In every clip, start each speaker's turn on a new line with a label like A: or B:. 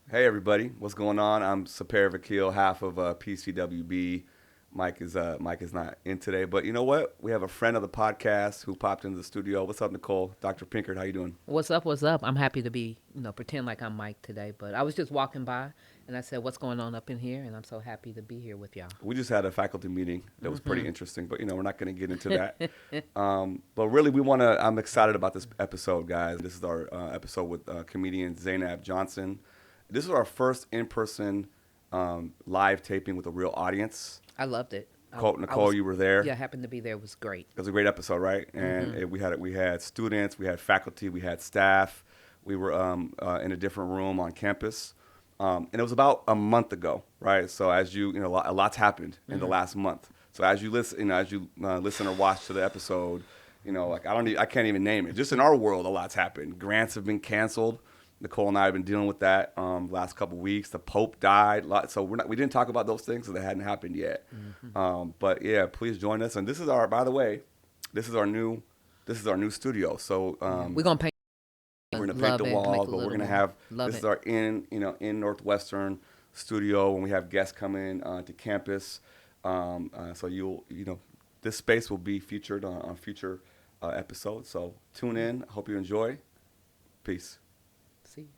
A: Hey everybody, what's going on? I'm Sepehr Vakil, half of PCWB. Mike is not in today, but you know what? We have a friend of the podcast who popped into the studio. What's up, Nicole? Dr. Pinkert, how you doing?
B: What's up? What's up? I'm happy to be, pretend like I'm Mike today. But I was just walking by and I said, what's going on up in here? And I'm so happy to be here with y'all.
A: We just had a faculty meeting that was pretty interesting, but we're not going to get into that. But really, I'm excited about this episode, guys. This is our episode with comedian Zainab Johnson. This is our first in-person live taping with a real audience.
B: I loved it.
A: Nicole, you were there.
B: Yeah, happened to be there. It was great.
A: It was a great episode, right? And we had students, we had faculty, we had staff. We were in a different room on campus, and it was about a month ago, right? So as a lot's happened in the last month. So as you listen, listen or watch to the episode, I can't even name it. Just in our world, a lot's happened. Grants have been canceled. Nicole and I have been dealing with that last couple of weeks. The Pope died, so we didn't talk about those things because they hadn't happened yet. But yeah, please join us. And by the way, this is our new studio. So
B: We're gonna paint.
A: we're gonna paint the walls, but we're gonna have this
B: it.
A: is our in Northwestern studio when we have guests coming to campus. So this space will be featured on future episodes. So tune in. Hope you enjoy. Peace.
B: See.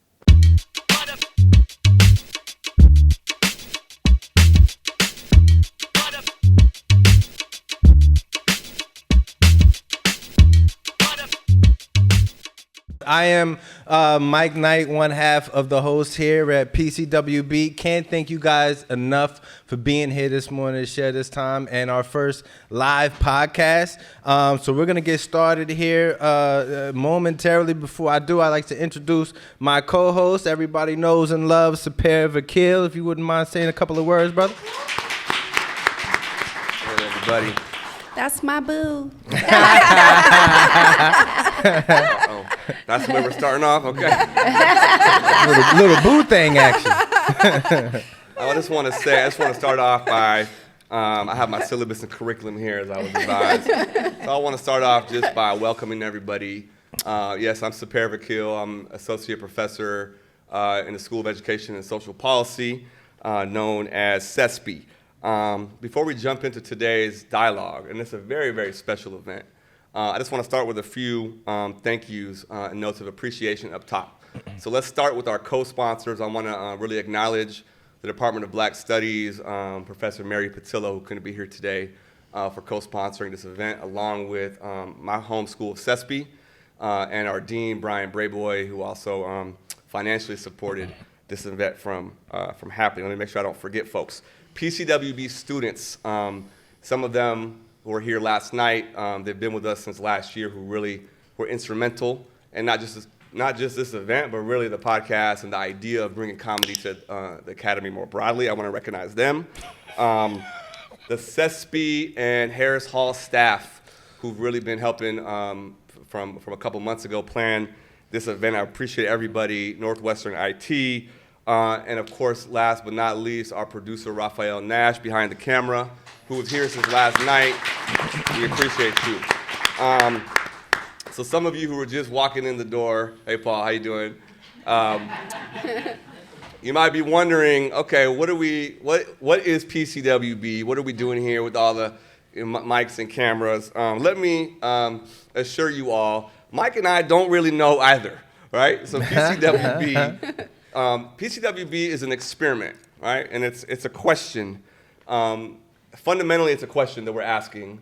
C: I am Mike Knight, one half of the host here at PCWB. Can't thank you guys enough for being here this morning to share this time and our first live podcast. So we're going to get started here momentarily. Before I do, I'd like to introduce my co-host. Everybody knows and loves Sepehr Vakil. If you wouldn't mind saying a couple of words, brother.
A: Hey, everybody.
D: That's my boo.
A: Oh, that's the way we're starting off? Okay.
C: little boo thing action.
A: I just want to start off by, I have my syllabus and curriculum here as I was advised. So I want to start off just by welcoming everybody. Yes, I'm Sepehr Vakil. I'm associate professor in the School of Education and Social Policy, known as SESP. Before we jump into today's dialogue, and it's a very, very special event, I just want to start with a few thank yous and notes of appreciation up top. So let's start with our co-sponsors. I want to really acknowledge the Department of Black Studies, Professor Mary Patillo, who couldn't be here today, for co-sponsoring this event, along with my home school of CESP, and our dean, Brian Brayboy, who also financially supported this event from happening. Let me make sure I don't forget folks. PCWB students, some of them were here last night. They've been with us since last year, who really were instrumental, and not just this event, but really the podcast and the idea of bringing comedy to the Academy more broadly. I want to recognize them. The CESP and Harris Hall staff, who've really been helping from a couple months ago plan this event. I appreciate everybody, Northwestern IT, and of course, last but not least, our producer, Raphael Nash, behind the camera, who was here since last night. We appreciate you. So some of you who were just walking in the door, hey, Paul, how you doing? You might be wondering, okay, what is PCWB? What are we doing here with all the mics and cameras? Let me assure you all, Mike and I don't really know either, right? So PCWB is an experiment, right? And it's a question. Fundamentally, it's a question that we're asking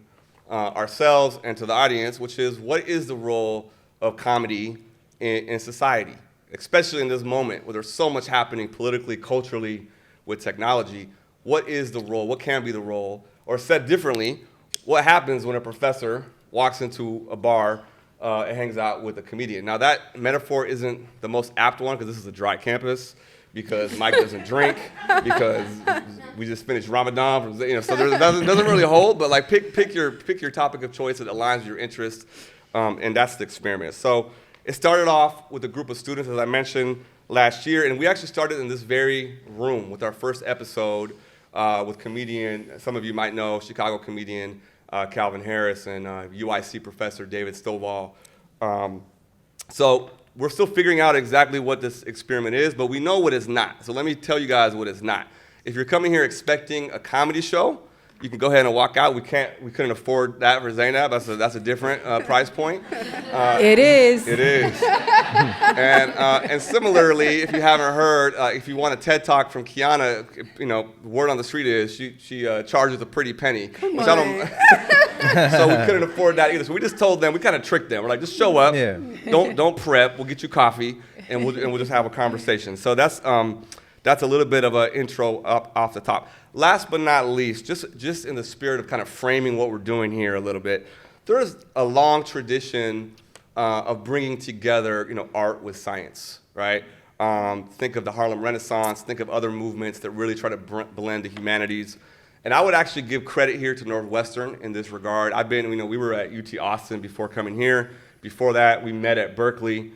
A: ourselves and to the audience, which is, what is the role of comedy in society, especially in this moment where there's so much happening politically, culturally, with technology? What is the role? What can be the role? Or said differently, what happens when a professor walks into a bar and hangs out with a comedian? Now, that metaphor isn't the most apt one because this is a dry campus, because Mike doesn't drink, because we just finished Ramadan, so it doesn't really hold. But like pick your topic of choice that aligns with your interest, and that's the experiment. So it started off with a group of students, as I mentioned last year, and we actually started in this very room with our first episode with comedian, some of you might know, Chicago comedian Calvin Harris and UIC professor David Stovall. So we're still figuring out exactly what this experiment is, but we know what it's not. So let me tell you guys what it's not. If you're coming here expecting a comedy show, you can go ahead and walk out. We couldn't afford that for Zainab. That's a different price point.
E: It is.
A: It is. And similarly, if you haven't heard, if you want a TED Talk from Kihana, the word on the street is she charges a pretty penny.
D: Come
A: which
D: on.
A: So we couldn't afford that either. So we just told them, we kind of tricked them. We're like, just show up.
C: Yeah.
A: Don't prep. We'll get you coffee, and we'll just have a conversation. So that's a little bit of an intro up off the top. Last but not least, just in the spirit of kind of framing what we're doing here a little bit, there's a long tradition of bringing together, art with science, right? Think of the Harlem Renaissance, think of other movements that really try to blend the humanities. And I would actually give credit here to Northwestern in this regard. We were at UT Austin before coming here. Before that, we met at Berkeley.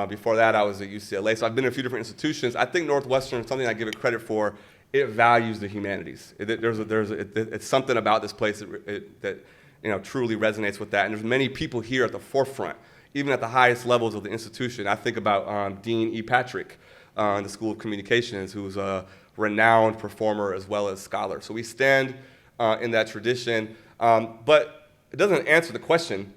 A: Before that, I was at UCLA. So I've been in a few different institutions. I think Northwestern is something I give it credit for. It values the humanities. It's something about this place that truly resonates with that. And there's many people here at the forefront, even at the highest levels of the institution. I think about Dean E. Patrick in the School of Communications, who's a renowned performer as well as scholar. So we stand in that tradition. But it doesn't answer the question,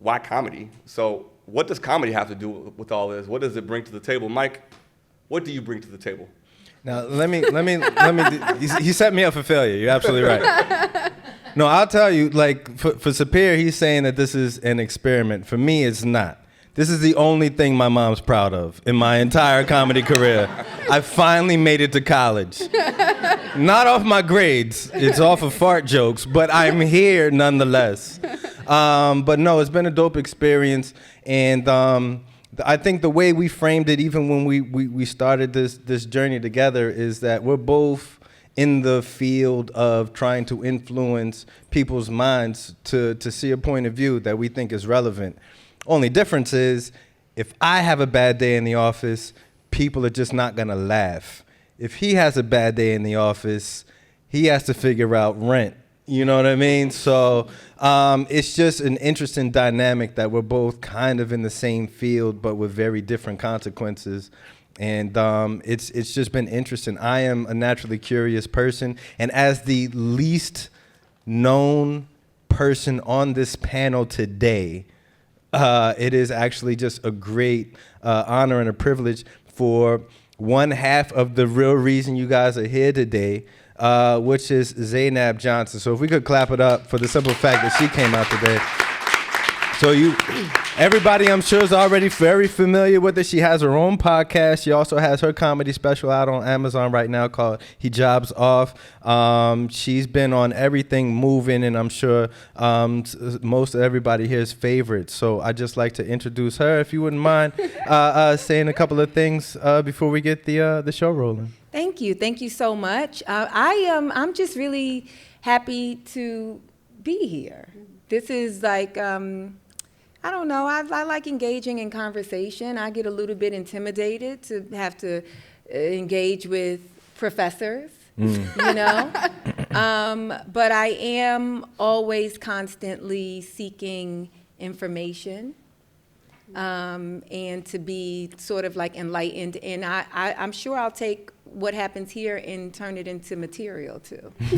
A: why comedy? So what does comedy have to do with all this? What does it bring to the table? Mike, what do you bring to the table?
C: Now, let me. He set me up for failure. You're absolutely right. No, I'll tell you, like, for Sepehr, he's saying that this is an experiment. For me, it's not. This is the only thing my mom's proud of in my entire comedy career. I finally made it to college. Not off my grades. It's off of fart jokes, but I'm here nonetheless. But no, it's been a dope experience. And I think the way we framed it, even when we started this journey together, is that we're both in the field of trying to influence people's minds to see a point of view that we think is relevant. Only difference is, if I have a bad day in the office, people are just not gonna laugh. If he has a bad day in the office, he has to figure out rent. You know what I mean? So it's just an interesting dynamic that we're both kind of in the same field, but with very different consequences. And it's just been interesting. I am a naturally curious person, and as the least known person on this panel today, it is actually just a great honor and a privilege for one half of the real reason you guys are here today, which is Zainab Johnson. So if we could clap it up for the simple fact that she came out today. So everybody I'm sure is already very familiar with her. She has her own podcast. She also has her comedy special out on Amazon right now called Hijabs Off. She's been on Everything Moving, and I'm sure most of everybody here's favorite. So I'd just like to introduce her, if you wouldn't mind saying a couple of things before we get the show rolling.
E: Thank you so much. I'm just really happy to be here. This is like, I don't know, I like engaging in conversation. I get a little bit intimidated to have to engage with professors, you know? But I am always constantly seeking information and to be sort of like enlightened. And I'm sure I'll take what happens here and turn it into material too.
C: I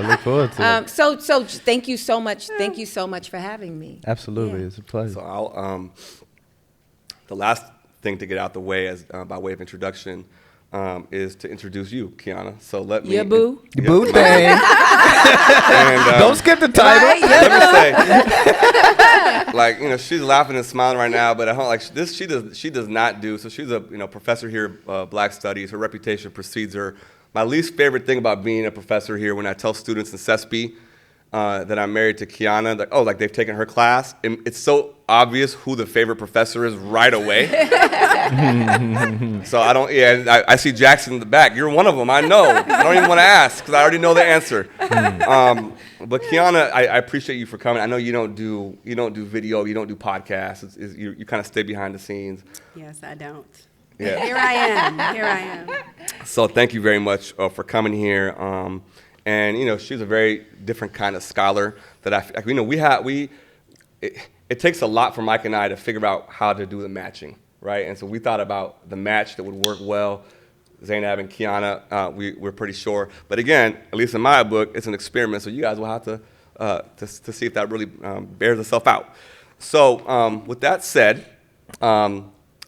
C: look forward to it.
E: So thank you so much. Thank you so much for having me.
C: Absolutely,
E: Yeah.
C: it's a pleasure.
A: So the last thing to get out the way as by way of introduction is to introduce you, Kihana. So let me.
E: Yeah, boo.
C: Boo thing.
A: And,
C: Don't skip the title.
E: Right?
A: let me say, like, she's laughing and smiling right now, but at home, like this, she does not do. So she's a professor here, Black Studies. Her reputation precedes her. My least favorite thing about being a professor here, when I tell students in SESP that I'm married to Kihana, like they've taken her class, and it's so obvious who the favorite professor is right away. So I see Jackson in the back. You're one of them, I know. I don't even want to ask because I already know the answer. But Kihana, I appreciate you for coming. I know you don't do video, you don't do podcasts. You kind of stay behind the scenes.
D: Yes, I don't.
A: Yeah.
D: Here I am.
A: So thank you very much for coming here. And she's a very different kind of scholar that it takes a lot for Mike and I to figure out how to do the matching, right? And so we thought about the match that would work well. Zainab and Kihana, we're pretty sure. But again, at least in my book, it's an experiment, so you guys will have to see if that really bears itself out. So with that said,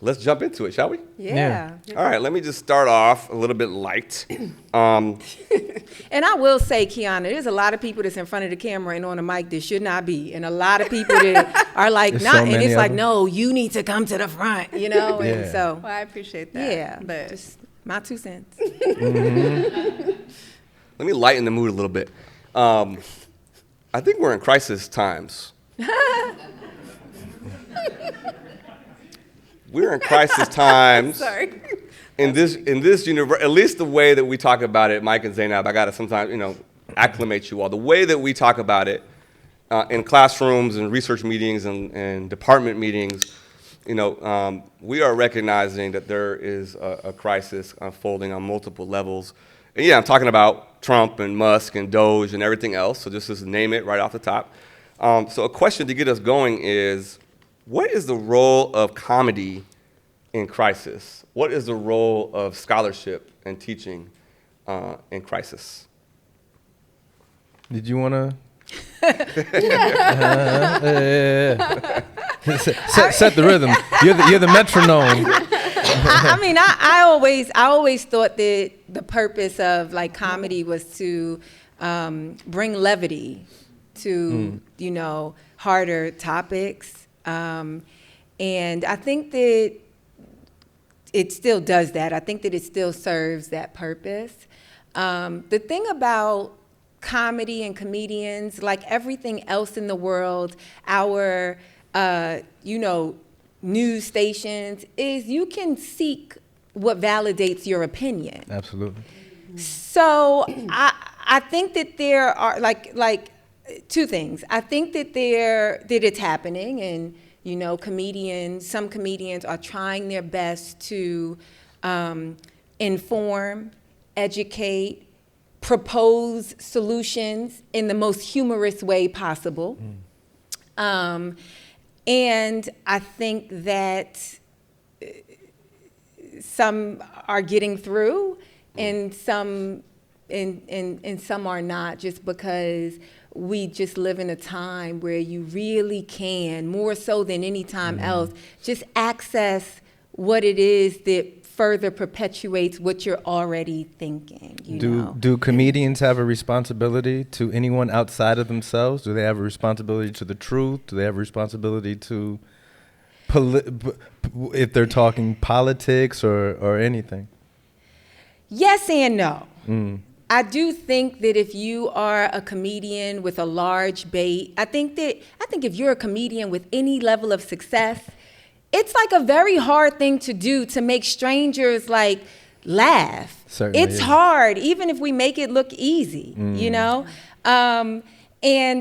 A: let's jump into it, shall we?
E: Yeah.
A: All right, let me just start off a little bit light.
E: And I will say, Kihana, there's a lot of people that's in front of the camera and on the mic that should not be. And a lot of people that are like,
C: There's
E: not,
C: so
E: and
C: many
E: it's
C: of
E: like,
C: them.
E: no, you need to come to the front, you know? And
C: Yeah.
E: so,
D: Well, I appreciate that.
E: yeah,
D: But
E: just my 2 cents.
A: Let me lighten the mood a little bit. I think we're in crisis times. We're in crisis times.
D: sorry.
A: In this universe, at least the way that we talk about it, Mike and Zainab, I gotta sometimes, acclimate you all. The way that we talk about it in classrooms and research meetings and department meetings, we are recognizing that there is a crisis unfolding on multiple levels. And yeah, I'm talking about Trump and Musk and Doge and everything else, so just name it right off the top. So a question to get us going is, what is the role of comedy in crisis? What is the role of scholarship and teaching in crisis?
C: Did you want to? Set the rhythm. You're the metronome.
E: I always thought that the purpose of like comedy was to bring levity to harder topics, and I think that it still does that. I think that it still serves that purpose. The thing about comedy and comedians, like everything else in the world, our news stations, is you can seek what validates your opinion.
C: Absolutely.
E: So I think that there are like two things. I think that it's happening, and some comedians are trying their best to inform, educate, propose solutions in the most humorous way possible. And I think that some are getting through, and some are not, just because we just live in a time where you really can, more so than any time else, just access what it is that further perpetuates what you're already thinking.
C: Do comedians have a responsibility to anyone outside of themselves? Do they have a responsibility to the truth? Do they have a responsibility to if they're talking politics or anything?
E: Yes and no. I do think that if you are a comedian with a large base, I think if you're a comedian with any level of success, it's like a very hard thing to do to make strangers like laugh.
C: Certainly
E: it's
C: is.
E: hard, even if we make it look easy, and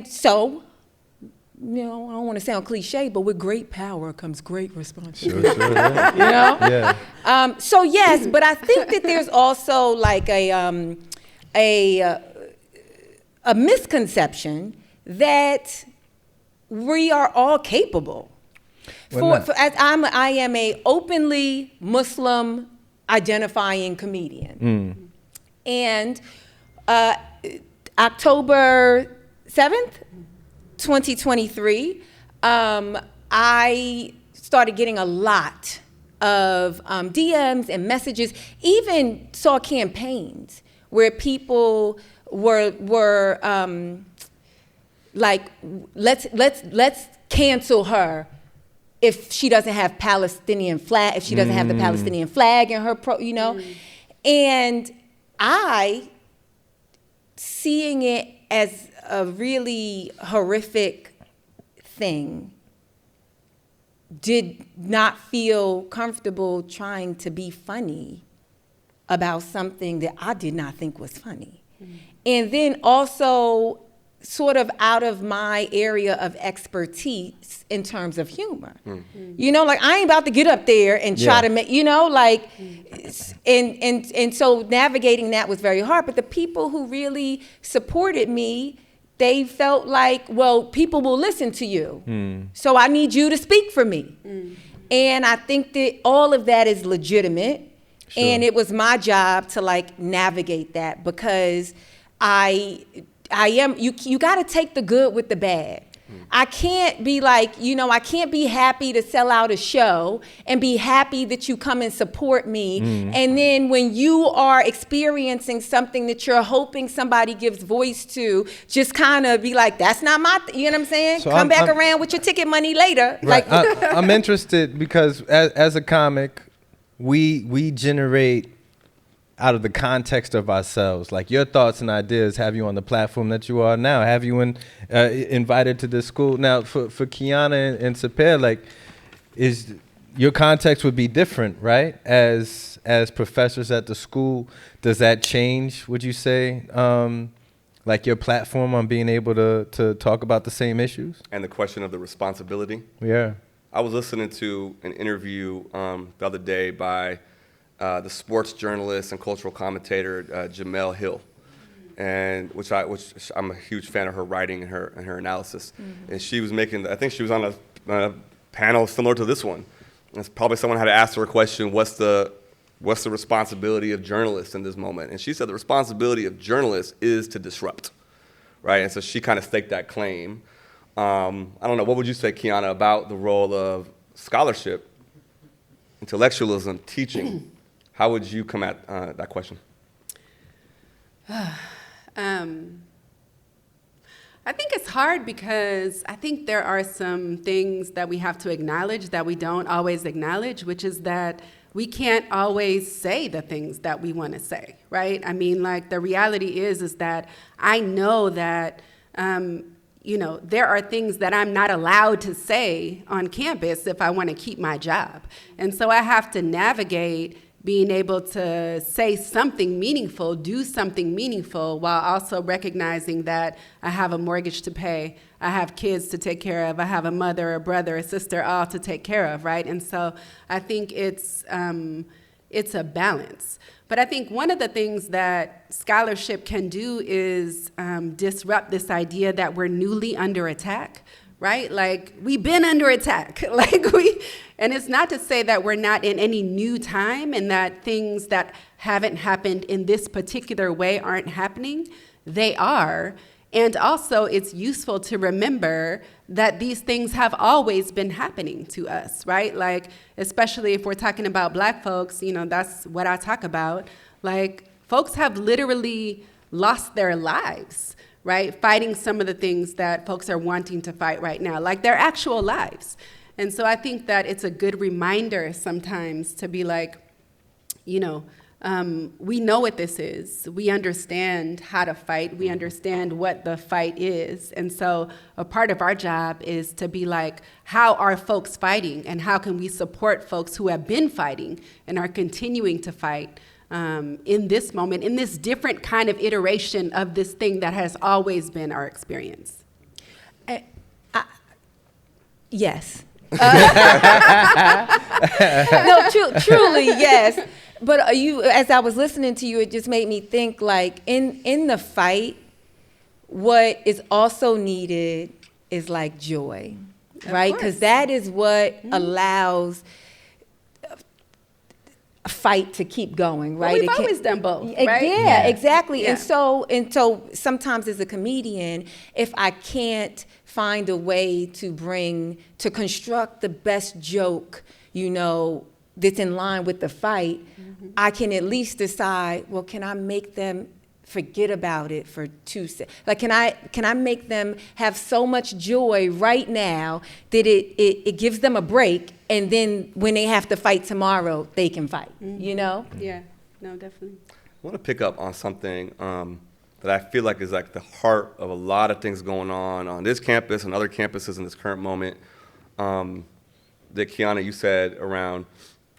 E: so, I don't want to sound cliche, but with great power comes great responsibility.
C: Sure, yeah. Yeah.
E: So yes, but I think that there's also like a misconception that we are all capable. I am a openly Muslim identifying comedian. And October 7th, 2023, I started getting a lot of DMs and messages, even saw campaigns where people were like, let's cancel her if she doesn't have Palestinian flag, if she doesn't have the Palestinian flag in her and I, seeing it as a really horrific thing, did not feel comfortable trying to be funny about something that I did not think was funny. And then also sort of out of my area of expertise in terms of humor. Like I ain't about to get up there and try to make, and so navigating that was very hard. But the people who really supported me they felt like, well, people will listen to you. So I need you to speak for me. And I think that all of that is legitimate.
C: Sure.
E: And it was my job to like navigate that, because I am, you got to take the good with the bad. I can't be like, I can't be happy to sell out a show and be happy that you come and support me. And then when you are experiencing something that you're hoping somebody gives voice to, just kind of be like, that's not my, you know what I'm saying?
C: So
E: Come back around with your ticket money later.
C: Right.
E: Like,
C: I'm interested because as a comic, we generate out of the context of ourselves. Like, your thoughts and ideas have you on the platform that you are now, have you invited to this school. Now, for Kihana and Sepehr, like, is your context would be different, right? As professors at the school, does that change, would you say, like your platform on being able to talk about the same issues?
A: And the question of the responsibility.
C: Yeah.
A: I was listening to an interview the other day by the sports journalist and cultural commentator Jemele Hill, and which I'm a huge fan of her writing and her analysis. And she was I think she was on a panel similar to this one. And it's probably someone had to ask her a question: what's the responsibility of journalists in this moment? And she said the responsibility of journalists is to disrupt, right? And so she kind of staked that claim. I don't know, what would you say, Kihana, about the role of scholarship, intellectualism, teaching? How would you come at that question?
D: I think it's hard because I think there are some things that we have to acknowledge that we don't always acknowledge, which is that we can't always say the things that we want to say, right? I mean, like, the reality is that I know that there are things that I'm not allowed to say on campus if I want to keep my job. And so I have to navigate being able to say something meaningful, do something meaningful, while also recognizing that I have a mortgage to pay, I have kids to take care of, I have a mother, a brother, a sister, all to take care of, right? And so I think it's a balance. But I think one of the things that scholarship can do is disrupt this idea that we're newly under attack, right? Like, we've been under attack. And it's not to say that we're not in any new time and that things that haven't happened in this particular way aren't happening. They are. And also, it's useful to remember that these things have always been happening to us, right? Like, especially if we're talking about Black folks, that's what I talk about. Like, folks have literally lost their lives, right? Fighting some of the things that folks are wanting to fight right now, like their actual lives. And so I think that it's a good reminder sometimes to be like, we know what this is. We understand how to fight. We understand what the fight is. And so a part of our job is to be like, how are folks fighting? And how can we support folks who have been fighting and are continuing to fight in this moment, in this different kind of iteration of this thing that has always been our experience?
E: Yes. No, truly, yes. But as I was listening to you, it just made me think, like, in the fight, what is also needed is like joy, right? Because that is what allows a fight to keep going, right?
D: Well, we've always done both, right?
E: Yeah, exactly.
D: Yeah.
E: And so sometimes as a comedian, if I can't find a way to construct the best joke, that's in line with the fight, I can at least decide, well, can I make them forget about it for 2 seconds? Like, can I make them have so much joy right now that it gives them a break, and then when they have to fight tomorrow, they can fight,
D: Yeah, no, definitely.
A: I want to pick up on something that I feel like is like the heart of a lot of things going on this campus and other campuses in this current moment. That Kihana, you said around,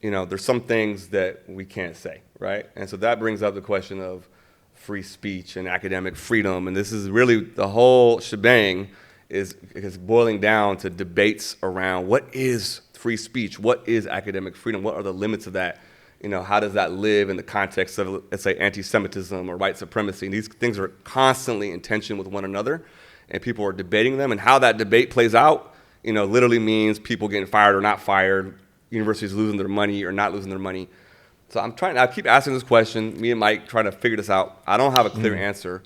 A: there's some things that we can't say, right? And so that brings up the question of free speech and academic freedom. And this is really the whole shebang is boiling down to debates around what is free speech, what is academic freedom, what are the limits of that? How does that live in the context of, let's say, anti-Semitism or white supremacy? And these things are constantly in tension with one another. and people are debating them, and how that debate plays out, literally means people getting fired or not fired, universities losing their money or not losing their money. So I keep asking this question, me and Mike trying to figure this out. I don't have a clear answer.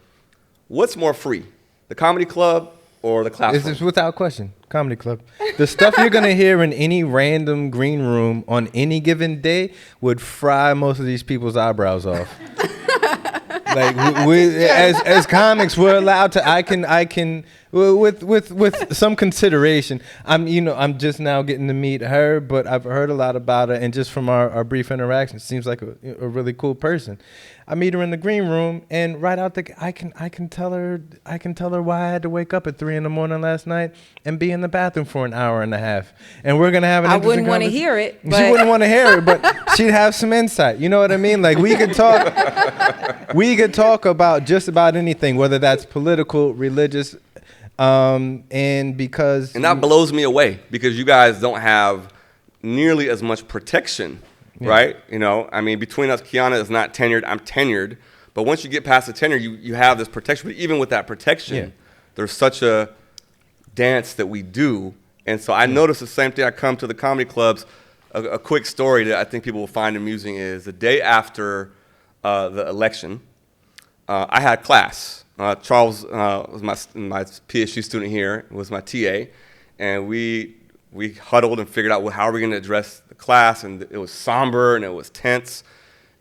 A: What's more free, the comedy club or the classroom?
C: This is without question, comedy club. The stuff you're going to hear in any random green room on any given day would fry most of these people's eyebrows off. Like we as comics, we're allowed to. I can with some consideration. I'm just now getting to meet her, but I've heard a lot about her, and just from our brief interaction, seems like a really cool person. I meet her in the green room, and right out I can tell her why I had to wake up at 3 a.m. last night and be in the bathroom for an hour and a half, and we're gonna have an.
E: I wouldn't want to hear it.
C: She wouldn't want to hear it, but she'd have some insight. You know what I mean? Like we could talk. We could talk about just about anything, whether that's political, religious, and
A: that blows me away because you guys don't have nearly as much protection, right? Between us, Kihana is not tenured. I'm tenured, but once you get past the tenure, you have this protection. But even with that protection, there's such a dance that we do, and so I notice the same thing. I come to the comedy clubs. A quick story that I think people will find amusing is the day after the election, I had class. Charles was my PhD student here, was my TA, and we huddled and figured out how are we going to address the class, and it was somber and it was tense.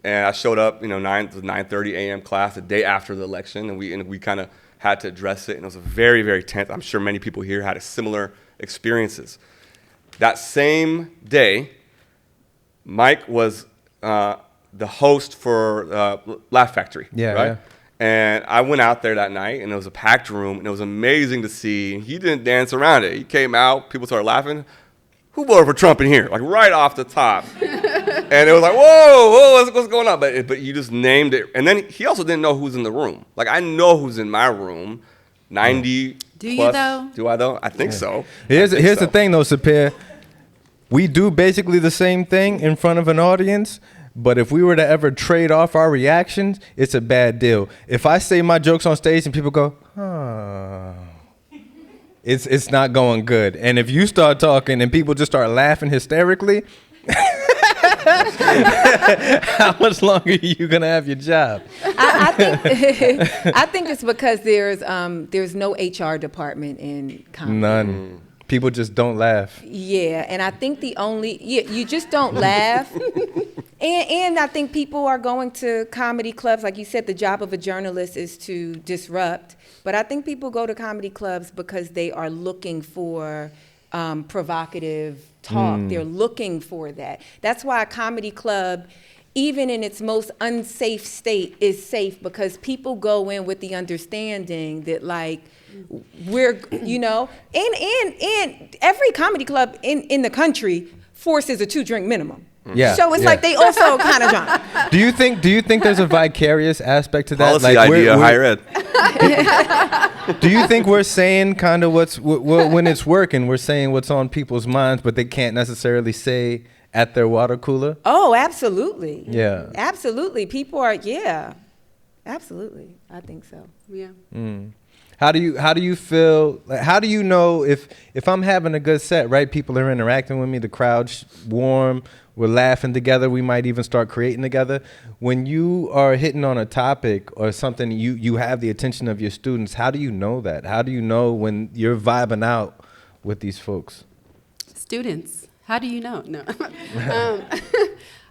A: And I showed up, 9:30 a.m. class the day after the election, and we kind of had to address it, and it was a very, very tense. I'm sure many people here had similar experiences. That same day, Mike was the host for Laugh Factory, right? Yeah. And I went out there that night, and it was a packed room, and it was amazing to see. He didn't dance around it. He came out, people started laughing. Who voted for Trump in here? Like right off the top. And it was like, whoa, what's going on? But you just named it. And then he also didn't know who's in the room. Like I know who's in my room, 90
D: Do
A: plus.
D: You though?
A: Do I though? I think so.
C: Here's the thing though, Sepehr. We do basically the same thing in front of an audience. But if we were to ever trade off our reactions, it's a bad deal. If I say my jokes on stage and people go, it's not going good. And if you start talking and people just start laughing hysterically, how much longer are you gonna have your job?
E: I think it's because there's no HR department in comedy.
C: None. People just don't laugh.
E: Yeah, and I think you just don't laugh. And I think people are going to comedy clubs. Like you said, the job of a journalist is to disrupt. But I think people go to comedy clubs because they are looking for provocative talk. They're looking for that. That's why a comedy club, even in its most unsafe state, is safe because people go in with the understanding that like, we're, and every comedy club in the country forces a 2-drink minimum.
C: Yeah.
E: So it's like they also kind of drunk.
C: Do you think there's a vicarious aspect to that?
A: Policy
C: like
A: idea, higher ed.
C: Do you think we're saying kind of when it's working, we're saying what's on people's minds, but they can't necessarily say at their water cooler?
E: Oh, absolutely.
C: Yeah.
E: Absolutely. People are, absolutely. I think so.
D: Yeah.
C: How do you feel? Like, how do you know if I'm having a good set, right? People are interacting with me, the crowd's warm, we're laughing together, we might even start creating together. When you are hitting on a topic or something, you have the attention of your students. How do you know that? How do you know when you're vibing out with these folks?
D: Students. How do you know? No.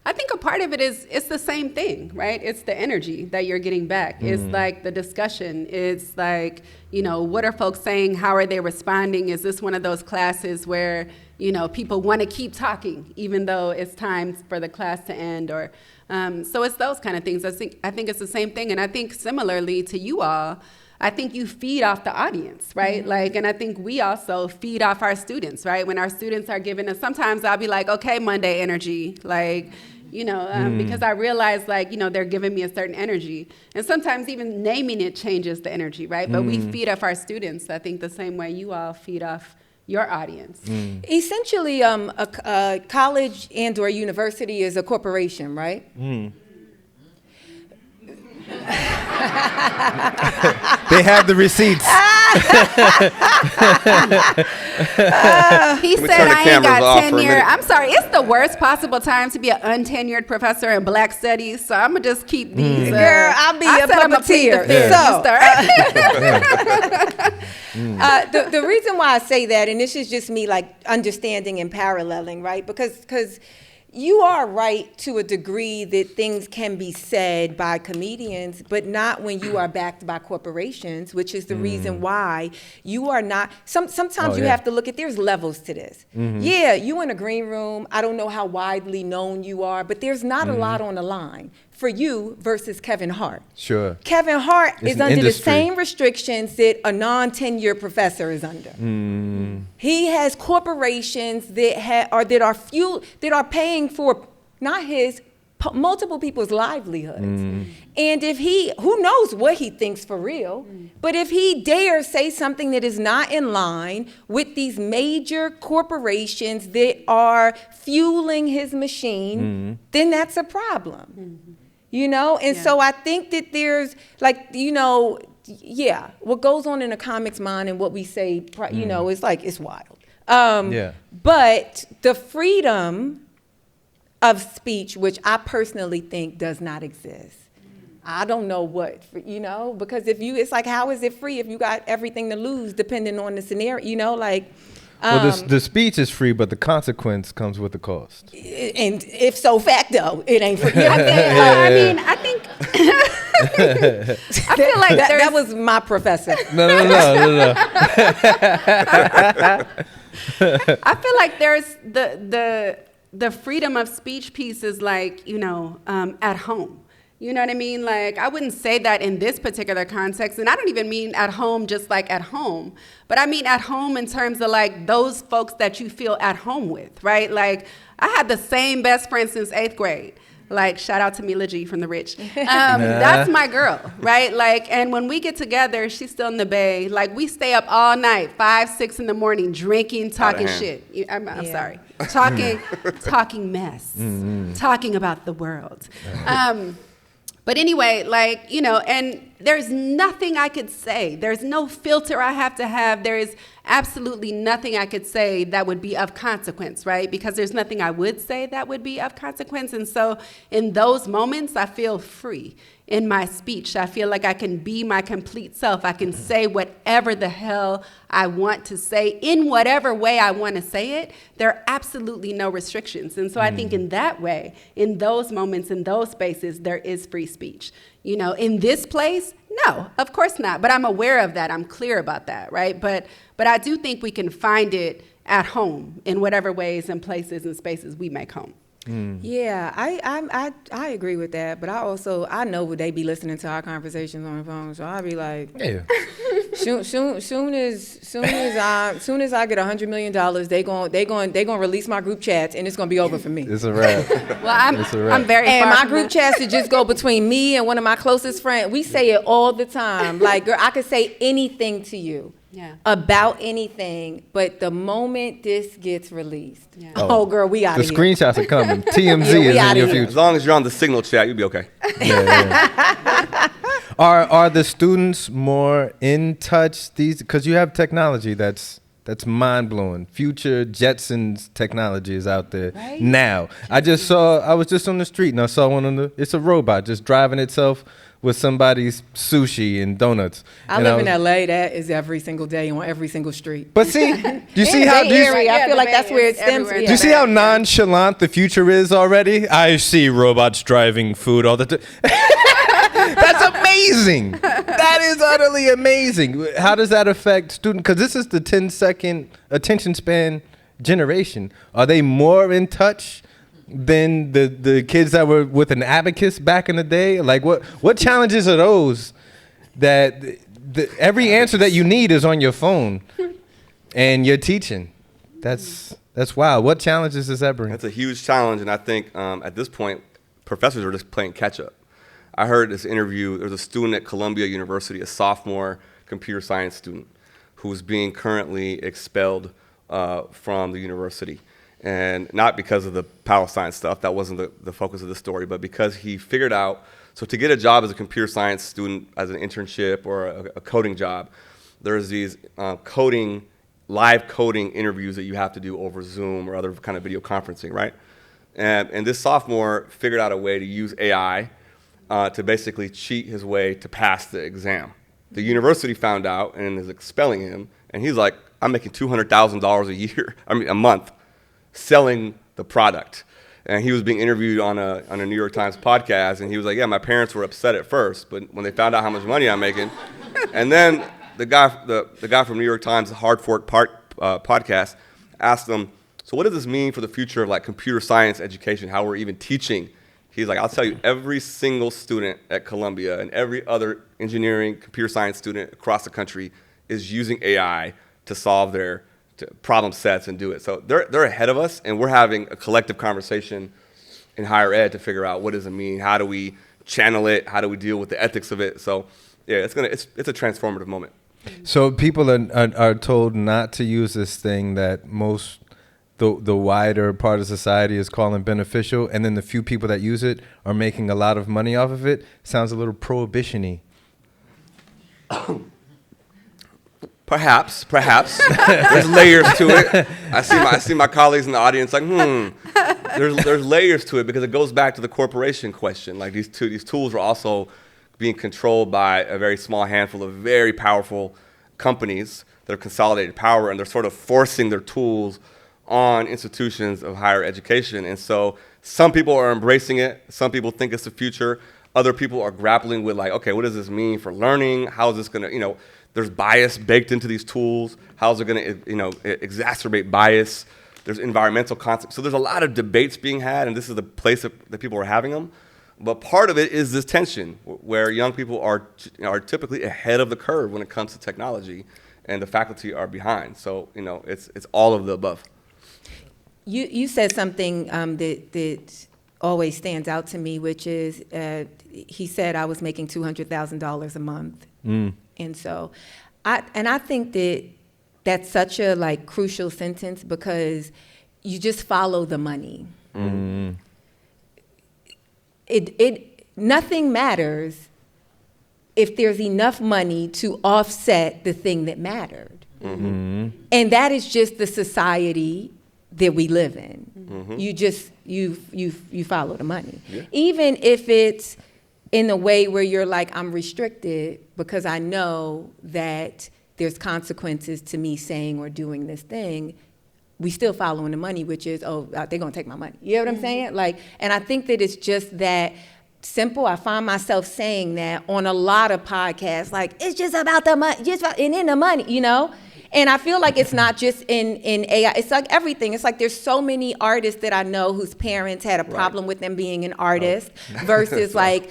D: I think a part of it is it's the same thing, right? It's the energy that you're getting back. It's like the discussion. It's like, what are folks saying? How are they responding? Is this one of those classes where, people want to keep talking even though it's time for the class to end? Or so it's those kind of things. I think it's the same thing. And I think similarly to you all, I think you feed off the audience, right? And I think we also feed off our students, right? When our students are giving us, sometimes I'll be like, okay, Monday energy, because I realize, they're giving me a certain energy. And sometimes even naming it changes the energy, right? But we feed off our students, I think, the same way you all feed off your audience.
E: Essentially, a college and or university is a corporation, right?
C: They have the receipts.
D: He
A: me
D: said
A: turn the
D: I ain't
A: cameras
D: got
A: off for a
D: tenure.
A: minute.
D: I'm sorry, it's the worst possible time to be an untenured professor in Black Studies, so I'm gonna just keep these.
E: Girl, I'll be a
D: said I'ma plead the
E: puppeteer.
D: fifth,
E: The reason why I say that, and this is just me like understanding and paralleling, right? Because you are right to a degree that things can be said by comedians, but not when you are backed by corporations, which is the reason why you are not. Sometimes you have to look at, there's levels to this. Yeah, you in a green room, I don't know how widely known you are, but there's not a lot on the line for you versus Kevin Hart.
C: Sure.
E: Kevin Hart
C: It's
E: is
C: an
E: under
C: industry.
E: the same restrictions that a non-tenured professor is under. He has corporations that are paying for not his multiple people's livelihoods. And if who knows what he thinks for real, but if he dares say something that is not in line with these major corporations that are fueling his machine, then that's a problem. You know, and so I think that there's like, you know, what goes on in a comic's mind and what we say, you know, it's like, it's wild. But the freedom of speech, which I personally think does not exist. I don't know what, you know, because it's like, how is it free if you got everything to lose depending on the scenario, you know, like.
C: Well, the speech is free, but the consequence comes with the cost.
E: And if so facto, it ain't free.
D: I mean, I think I feel like
E: that was my professor.
C: No.
D: I feel like there's the freedom of speech piece is like, you know, at home. You know what I mean? Like, I wouldn't say that in this particular context, and I don't even mean at home just like at home, but I mean at home in terms of like those folks that you feel at home with, right? Like, I had the same best friend since 8th grade. Like, shout out to Mila G from The Rich. That's my girl, right? Like, and when we get together, she's still in the Bay. Like, we stay up all night, 5, 6 in the morning, drinking, talking shit. I'm sorry. Talking mess. Talking about the world. But anyway, like, you know, and there's nothing I could say. There's no filter I have to have. There is absolutely nothing I could say that would be of consequence, right? Because there's nothing I would say that would be of consequence. And so in those moments, I feel free in my speech. I feel like I can be my complete self. I can say whatever the hell I want to say in whatever way I want to say it. There are absolutely no restrictions. And so I think in that way, in those moments, in those spaces, there is free speech. You know, in this place, no, of course not. But I'm aware of that. I'm clear about that, right? But I do think we can find it at home in whatever ways and places and spaces we make home.
E: Yeah, I agree with that, but I know what they be listening to our conversations on the phone, so I'll be like, soon as I get $100 million, they going release my group chats, and it's gonna be over for me.
C: It's a wrap.
D: Well, I'm very
E: And
D: far
E: my
D: from
E: group
D: that.
E: chats should just go between me and one of my closest friends. We say it all the time. Like, girl, I could say anything to you.
D: Yeah.
E: About anything, but the moment this gets released,
D: Yeah.
E: oh girl, we out
C: The
E: of here.
C: screenshots are coming. TMZ
E: Yeah, we
C: is in
E: outta
C: your
E: here.
A: As
C: future.
A: long as you're on the Signal chat, you'll be okay.
C: Are the students more in touch these? Because you have technology that's mind blowing. Future Jetsons technology is out there now. I was just on the street and I saw one it's a robot just driving itself with somebody's sushi and donuts.
E: I live in LA. That is every single day on every single street.
C: But see, do you see
E: And
C: how
E: Bay Area, I feel
D: the
E: like
D: Bay
E: that's where it
D: is
E: stems
D: everywhere.
E: from.
C: do you see how nonchalant the future is already? I see robots driving food all the time. That's amazing. That is utterly amazing. How does that affect students? Because this is the 10-second attention span generation. Are they more in touch than the kids that were with an abacus back in the day? Like, what challenges are those that every answer that you need is on your phone and you're teaching? That's wild. What challenges does that bring?
A: That's a huge challenge, and I think at this point, professors are just playing catch up. I heard this interview. There's a student at Columbia University, a sophomore computer science student, who's being currently expelled from the university. And not because of the Palestine stuff, that wasn't the focus of the story, but because he figured out, so to get a job as a computer science student, as an internship or a coding job, there's these live coding interviews that you have to do over Zoom or other kind of video conferencing, right? And this sophomore figured out a way to use AI to basically cheat his way to pass the exam. The university found out and is expelling him, and he's like, I'm making $200,000 a month, selling the product. And he was being interviewed on a New York Times podcast, and he was like, yeah, my parents were upset at first, but when they found out how much money I'm making, and then the guy from New York Times, the Hard Fork podcast, asked him, so what does this mean for the future of like computer science education, how we're even teaching? He's like, I'll tell you, every single student at Columbia and every other engineering computer science student across the country is using AI to solve their problem sets and do it. So they're ahead of us, and we're having a collective conversation in higher ed to figure out what does it mean, how do we channel it, how do we deal with the ethics of it. So yeah, it's a transformative moment.
C: So people are told not to use this thing that the wider part of society is calling beneficial, and then the few people that use it are making a lot of money off of it. Sounds a little prohibition-y. Perhaps. There's layers to it. I see my colleagues in the audience like, There's layers to it because it goes back to the corporation question. Like these tools are also being controlled by a very small handful of very powerful companies that have consolidated power, and they're sort of forcing their tools on institutions of higher education. And so some people are embracing it. Some people think it's the future. Other people are grappling with like, okay, what does this mean for learning? How is this going to, there's bias baked into these tools. How is it going to, exacerbate bias? There's environmental concepts. So there's a lot of debates being had, and this is the place that people are having them. But part of it is this tension where young people are typically ahead of the curve when it comes to technology, and the faculty are behind. So, it's all of the above.
E: You said something that always stands out to me, which is he said I was making $200,000 a month. And so I think that's such a crucial sentence because you just follow the money. Nothing matters if there's enough money to offset the thing that mattered. And that is just the society that we live in. You follow the money. Yeah. Even if it's in a way where you're like, I'm restricted because I know that there's consequences to me saying or doing this thing, we still following the money, which is, they're gonna take my money. You know what I'm saying? And I think that it's just that simple. I find myself saying that on a lot of podcasts, it's just about the money, and in the money, And I feel like it's not just in AI. It's like everything. It's like there's so many artists that I know whose parents had a problem with them being an artist versus an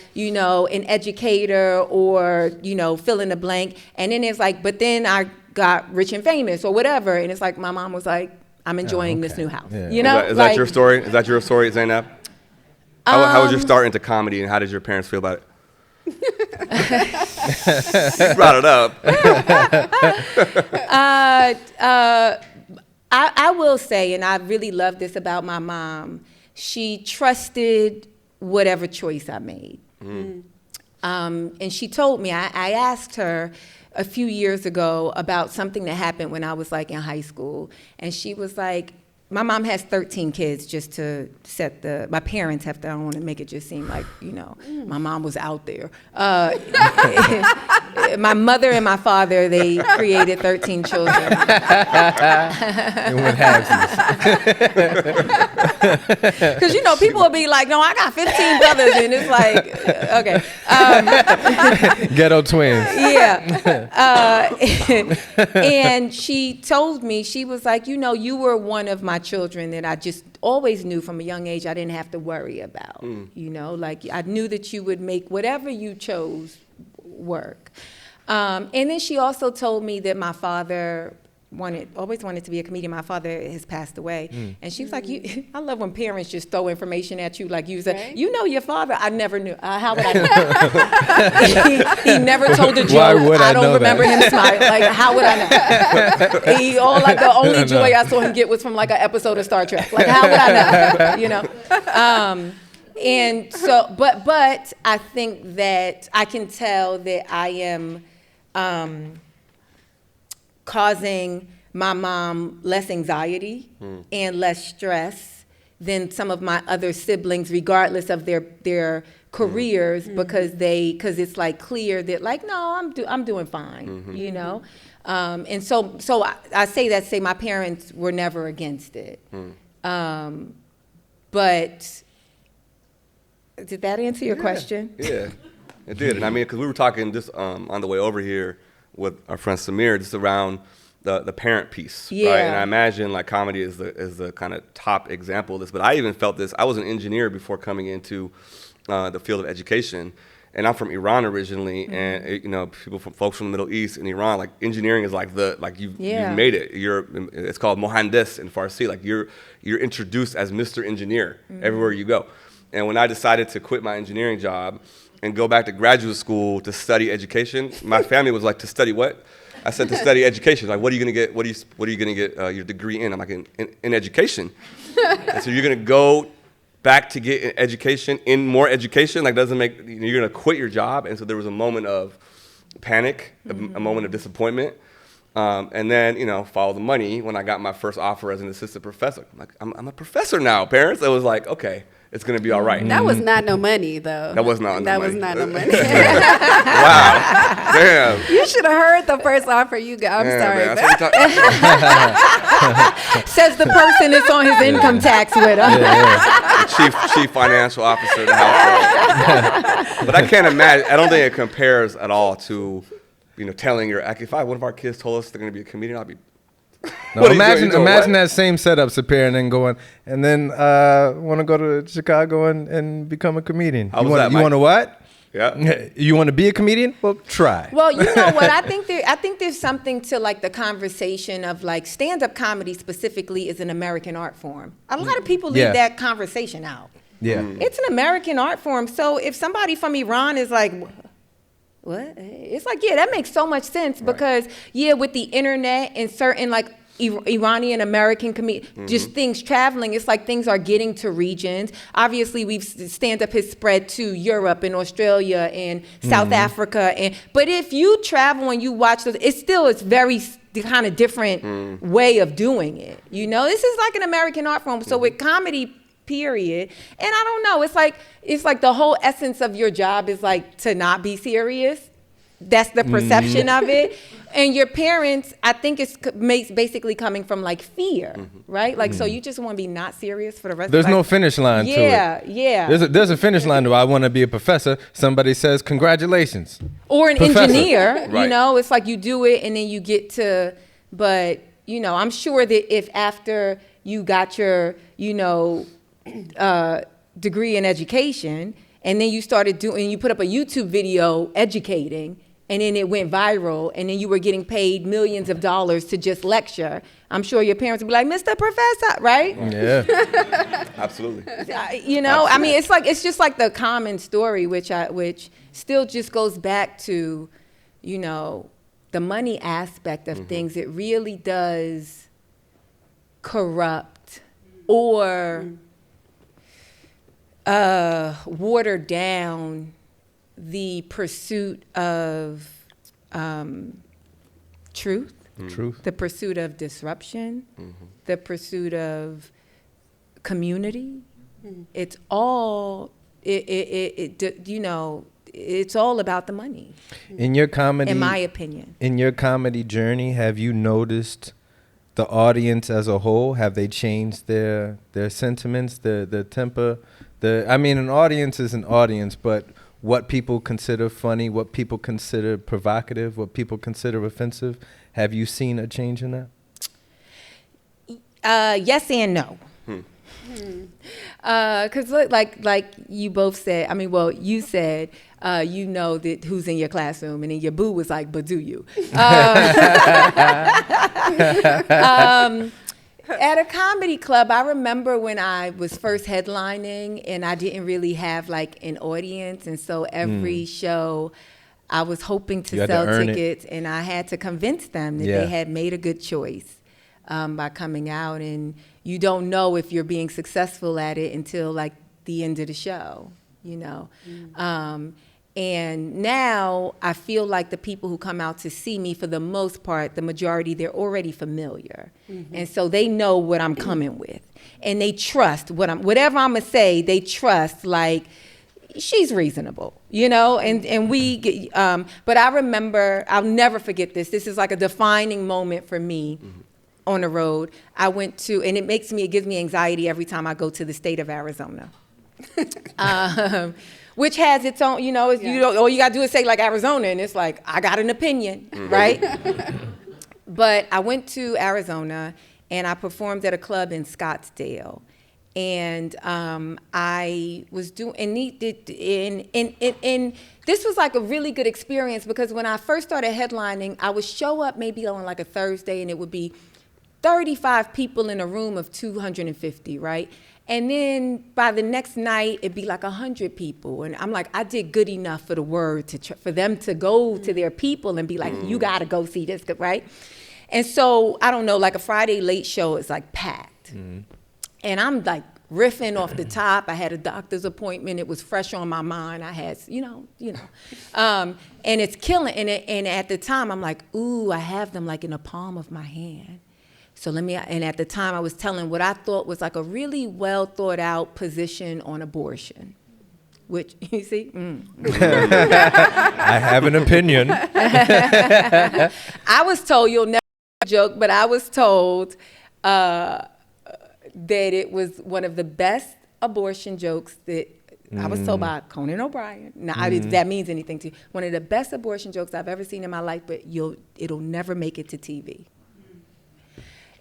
E: educator or, fill in the blank. And then it's but then I got rich and famous or whatever. And it's my mom was like, I'm enjoying this new house. Yeah.
A: Is that your story? Is that your story, Zainab? How was your start into comedy, and how did your parents feel about it? You brought it up.
E: I will say, and I really love this about my mom, she trusted whatever choice I made. And she told me, I asked her a few years ago about something that happened when I was in high school. And she was like, my mom has 13 kids, just to set my parents have their own and make it just seem like, my mom was out there. My mother and my father, they created 13 children.
C: And what halvesies.
E: Because, people will be like, no, I got 15 brothers, and it's okay.
C: Ghetto twins.
E: Yeah. And she told me, she was like, you were one of my children that I just always knew from a young age I didn't have to worry about. I knew that you would make whatever you chose work. And then she also told me that my father always wanted to be a comedian. My father has passed away. And she was like, I love when parents just throw information at you. Like you said,
D: Right.
E: you know your father. I never knew. How would I know? he never told a joke.
C: would I
E: don't
C: know
E: remember
C: that?
E: him smiling. Like, how would I know? The only joy I saw him get was from like an episode of Star Trek. Like, how would I know? You know? And so, but I think that I can tell that I am causing my mom less anxiety and less stress than some of my other siblings, regardless of their careers, because it's like clear that like, no, I'm doing fine, you know? And so I say my parents were never against it. But did that answer your question?
A: Yeah, it did. And I mean, because we were talking just on the way over here with our friend Samir, just around the parent piece,
E: Yeah.
A: right? And I imagine like comedy is the kind of top example of this. But I even felt this. I was an engineer before coming into the field of education, and I'm from Iran originally. And you know, folks from the Middle East and Iran, like engineering is like you've made it. It's called mohandes in Farsi. Like you're introduced as Mr. Engineer everywhere you go. And when I decided to quit my engineering job and go back to graduate school to study education, my family was like, to study what? I said, to study education. Like, what are you gonna get? What are you gonna get your degree in? I'm like, in education. And so you're gonna go back to get education in more education? Like, you're gonna quit your job? And so there was a moment of panic, a moment of disappointment. And then, follow the money when I got my first offer as an assistant professor. I'm like, I'm a professor now, parents. It was like, okay, it's going to be all right.
D: That was not no money, though.
A: That was not no money.
D: That was not no money.
A: Wow. Damn.
D: You should have heard the first offer you got. I'm sorry.
A: Man,
E: Says the person that's on his income tax with him.
A: the chief financial officer of the household. But I can't imagine. I don't think it compares at all to, telling if one of our kids told us they're going to be a comedian, I'd be.
C: No, imagine that same setup, Sepehr, and then want to go to Chicago and become a comedian.
A: How was that, Mike?
C: You want to what?
A: Yeah.
C: You want to be a comedian? Well, try.
E: Well, you know what? I think there's something to like the conversation of like stand-up comedy specifically is an American art form. A lot of people leave that conversation out.
C: Yeah.
E: It's an American art form. So if somebody from Iran is like, what? It's like, yeah, that makes so much sense because, with the internet and certain like Iranian American just things traveling, it's like things are getting to regions. Obviously, stand-up has spread to Europe and Australia and South Africa. But if you travel and you watch those, it's very kind of different way of doing it. This is like an American art form. So with comedy, period. And I don't know, it's like the whole essence of your job is like to not be serious. That's the perception of it. And your parents, I think it's basically coming from like fear, right? Like, so you just want to be not serious for the rest of
C: There's
E: your life.
C: no finish line to it.
E: Yeah.
C: There's a finish line to I want to be a professor. Somebody says, congratulations.
E: Or an
C: Professor.
E: engineer,
A: Right.
E: it's like you do it and then you get to, but, I'm sure that if after you got your, degree in education, and then you started you put up a YouTube video educating, and then it went viral, and then you were getting paid millions of dollars to just lecture, I'm sure your parents would be like, Mr. Professor, right?
C: Yeah.
A: Absolutely.
E: I mean, it's just like the common story, which still just goes back to, the money aspect of things. It really does corrupt or water down the pursuit of truth, the pursuit of disruption, the pursuit of community. It's all it's all about the money.
C: In your comedy,
E: in my opinion.
C: In your comedy journey, have you noticed the audience as a whole? Have they changed their sentiments, the temper? An audience is an audience, but what people consider funny, what people consider provocative, what people consider offensive, have you seen a change in that?
E: Yes and no. Because like you both said, I mean, well, you said, you know that who's in your classroom, and then your boo was like, but do you? At a comedy club, I remember when I was first headlining and I didn't really have like an audience. And so every show I was hoping to sell tickets, and I had to convince them that they had made a good choice by coming out. And you don't know if you're being successful at it until like the end of the show, you know. And now I feel like the people who come out to see me, for the most part, the majority, they're already familiar. And so they know what I'm coming with. And they trust whatever I'm going to say, they trust, like, she's reasonable, you know? And we get, but I remember, I'll never forget this. This is like a defining moment for me on the road. I went to, and it gives me anxiety every time I go to the state of Arizona. Which has its own, you know, all you got to do is say like Arizona, and it's like, I got an opinion, right? But I went to Arizona, and I performed at a club in Scottsdale. And I was doing, and this was like a really good experience, because when I first started headlining, I would show up maybe on like a Thursday, and it would be 35 people in a room of 250, right? And then by the next night, it'd be like 100 people. And I'm like, I did good enough for the word for them to go to their people and be like, you got to go see this, right? And so, I don't know, like a Friday late show is like packed. And I'm like riffing off the top. I had a doctor's appointment. It was fresh on my mind. I had, you know. And it's killing. And at the time, I'm like, ooh, I have them like in the palm of my hand. So and at the time I was telling what I thought was like a really well thought out position on abortion, which, you see?
C: I have an opinion.
E: I was told, you'll never joke, but I was told that it was one of the best abortion jokes that I was told by Conan O'Brien. Now, if that means anything to you, one of the best abortion jokes I've ever seen in my life, but it'll never make it to TV.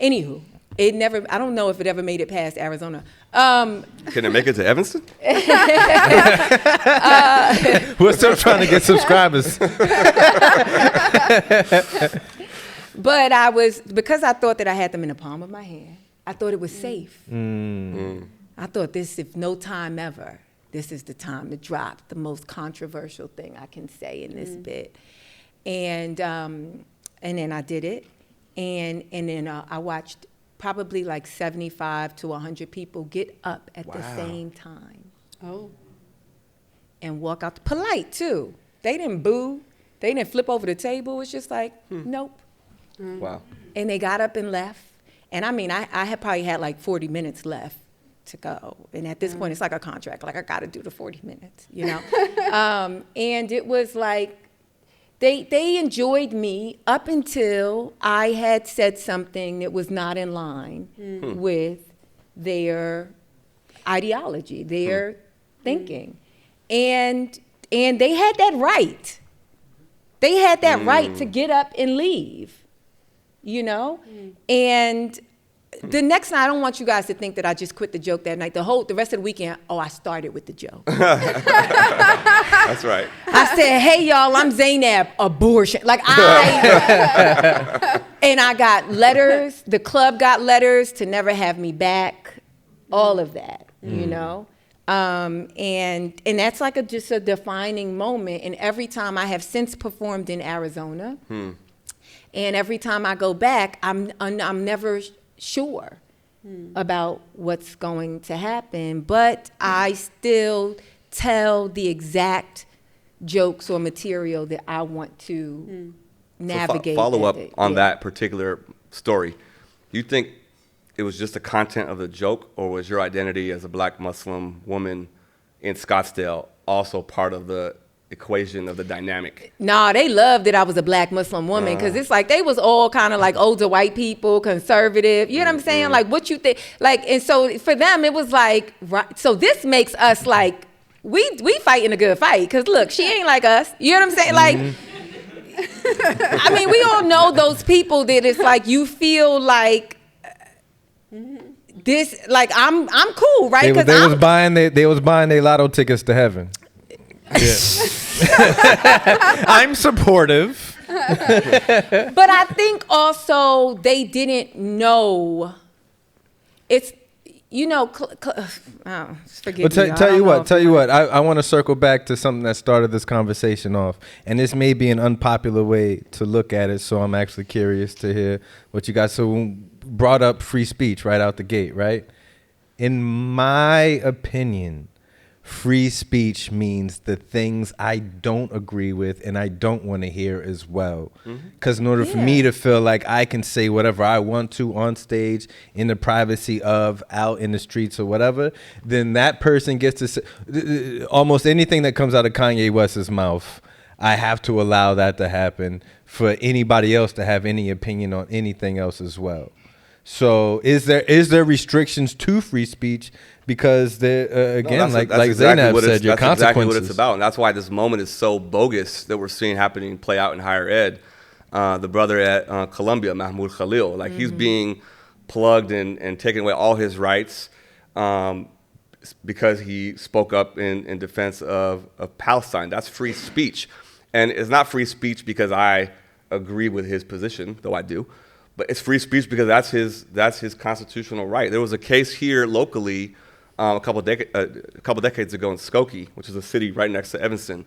E: Anywho, I don't know if it ever made it past Arizona.
A: Can it make it to Evanston?
C: We're still trying to get subscribers.
E: But because I thought that I had them in the palm of my hand, I thought it was safe. I thought if no time ever, this is the time to drop the most controversial thing I can say in this bit. And then I did it. And then I watched probably like 75 to 100 people get up at the same time. And walk out. Polite, too. They didn't boo. They didn't flip over the table. It's just like, nope.
A: Wow.
E: And they got up and left. And I mean, I had probably had like 40 minutes left to go. And at this point, it's like a contract. Like, I got to do the 40 minutes, you know? And it was like, They enjoyed me up until I had said something that was not in line with their ideology, their thinking. And they had that right. They had that right to get up and leave, you know? And the next night, I don't want you guys to think that I just quit the joke that night. The rest of the weekend, I started with the joke.
A: That's right.
E: I said, hey, y'all, I'm Zainab, abortion. And I got letters. The club got letters to never have me back. All of that, you know? And that's like just a defining moment. And every time I have since performed in Arizona, and every time I go back, I'm never sure about what's going to happen, but I still tell the exact jokes or material that I want to navigate.
A: So follow up on that particular story. You think it was just the content of the joke, or was your identity as a Black Muslim woman in Scottsdale also part of the equation of the dynamic?
E: Nah, they loved that I was a Black Muslim woman, because it's like they was all kind of like older white people, conservative. You know what I'm saying? Like, what you think? Like, and so for them, it was like, right. So this makes us like, we fighting a good fight, because look, she ain't like us. You know what I'm saying? Like, I mean, we all know those people that it's like you feel like this, like, I'm cool, right?
C: They was buying their lotto tickets to heaven. Yeah. I'm supportive.
E: But I think also they didn't know. It's, you know, forgive me.
C: Tell you what. I want to circle back to something that started this conversation off, and this may be an unpopular way to look at it. So I'm actually curious to hear what you guys. So brought up free speech right out the gate, right? In my opinion, free speech means the things I don't agree with and I don't want to hear as well. Because in order for me to feel like I can say whatever I want to on stage, in the privacy of, out in the streets or whatever, then that person gets to say almost anything that comes out of Kanye West's mouth. I have to allow that to happen for anybody else to have any opinion on anything else as well. So is there restrictions to free speech? Because again, like Zainab said, your consequences. That's exactly what it's about, and that's why this moment is so bogus that we're seeing happening play out in higher ed. The brother at Columbia, Mahmoud Khalil, like he's being plugged and taken away all his rights because he spoke up in defense of Palestine. That's free speech, and it's not free speech because I agree with his position, though I do. But it's free speech because that's his constitutional right. There was a case here locally a couple decades ago in Skokie, which is a city right next to Evanston,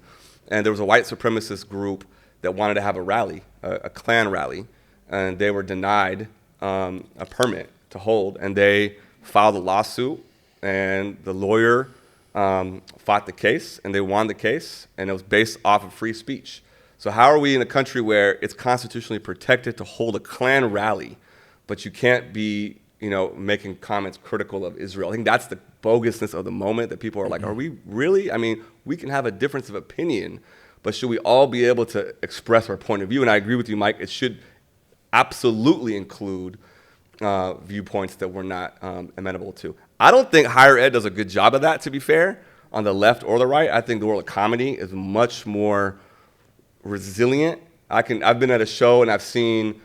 C: and there was a white supremacist group that wanted to have a rally, a Klan rally, and they were denied a permit to hold, and they filed a lawsuit, and the lawyer fought the case, and they won the case, and it was based off of free speech. So how are we in a country where it's constitutionally protected to hold a Klan rally, but you can't be, making comments critical of Israel? I think that's the bogusness of the moment, that people are like, are we really? I mean, we can have a difference of opinion, but should we all be able to express our point of view? And I agree with you, Mike, it should absolutely include viewpoints that we're not amenable to. I don't think higher ed does a good job of that, to be fair, on the left or the right. I think the world of comedy is much more resilient. I've been at a show and I've seen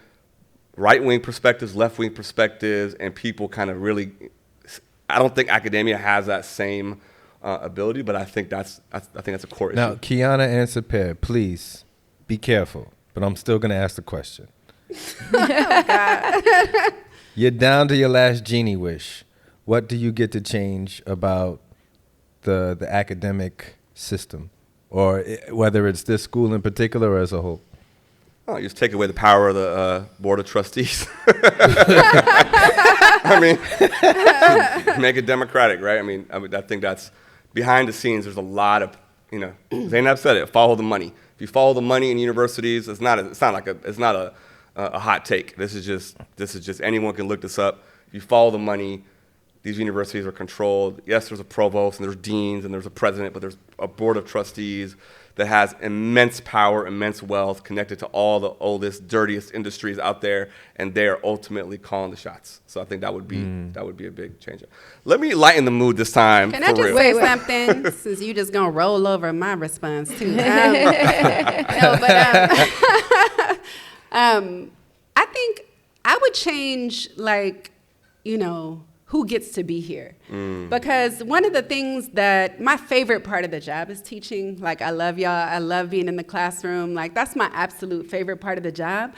C: right-wing perspectives, left-wing perspectives, and people kind of really, I don't think academia has that same ability, but I think that's a core issue. Now, Kihana and Sepehr, please be careful, but I'm still going to ask the question.
D: Oh, God.
C: You're down to your last genie wish. What do you get to change about the academic system? Or whether it's this school in particular or as a whole?
A: Oh, you just take away the power of the board of trustees. I mean, make it democratic, right? I mean, I think that's behind the scenes. There's a lot of, Zainab said it. Follow the money. If you follow the money in universities, it's not a hot take. This is just anyone can look this up. If you follow the money, these universities are controlled. Yes, there's a provost, and there's deans, and there's a president, but there's a board of trustees that has immense power, immense wealth, connected to all the oldest, dirtiest industries out there, and they are ultimately calling the shots. So I think that would be a big change. Let me lighten the mood this time.
D: Can I just say something, since you just gonna roll over my response too? I think I would change, who gets to be here. Because one of the things that my favorite part of the job is teaching. Like, I love y'all. I love being in the classroom. Like, that's my absolute favorite part of the job.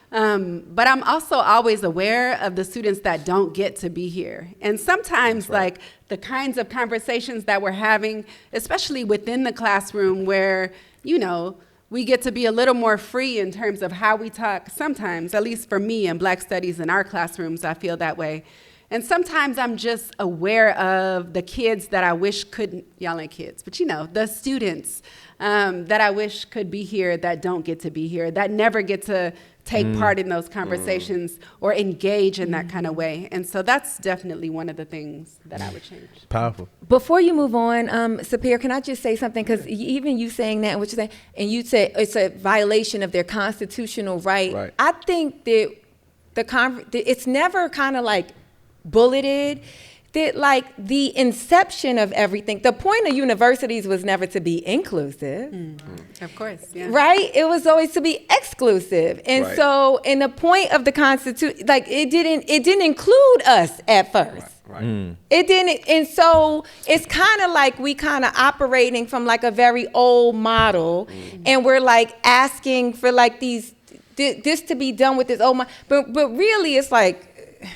D: But I'm also always aware of the students that don't get to be here. And sometimes, the kinds of conversations that we're having, especially within the classroom where, we get to be a little more free in terms of how we talk sometimes, at least for me in Black Studies in our classrooms, I feel that way. And sometimes I'm just aware of the kids that I wish couldn't, y'all ain't kids, but the students that I wish could be here that don't get to be here, that never get to take part in those conversations or engage in that kind of way. And so that's definitely one of the things that I would change.
C: Powerful.
E: Before you move on, Sepehr, can I just say something? Because even you saying that, what you're saying, and you said it's a violation of their constitutional right. I think that it's never kind of like bulleted that like the inception of everything, the point of universities was never to be inclusive.
D: Of course, yeah.
E: Right? It was always to be exclusive. And
A: Right.
E: so in the point of the Constitution, like it didn't include us at first.
A: Right.
E: It didn't, and so it's kind of like we kind of operating from like a very old model, and we're like asking for like this to be done with this old model, but really it's like,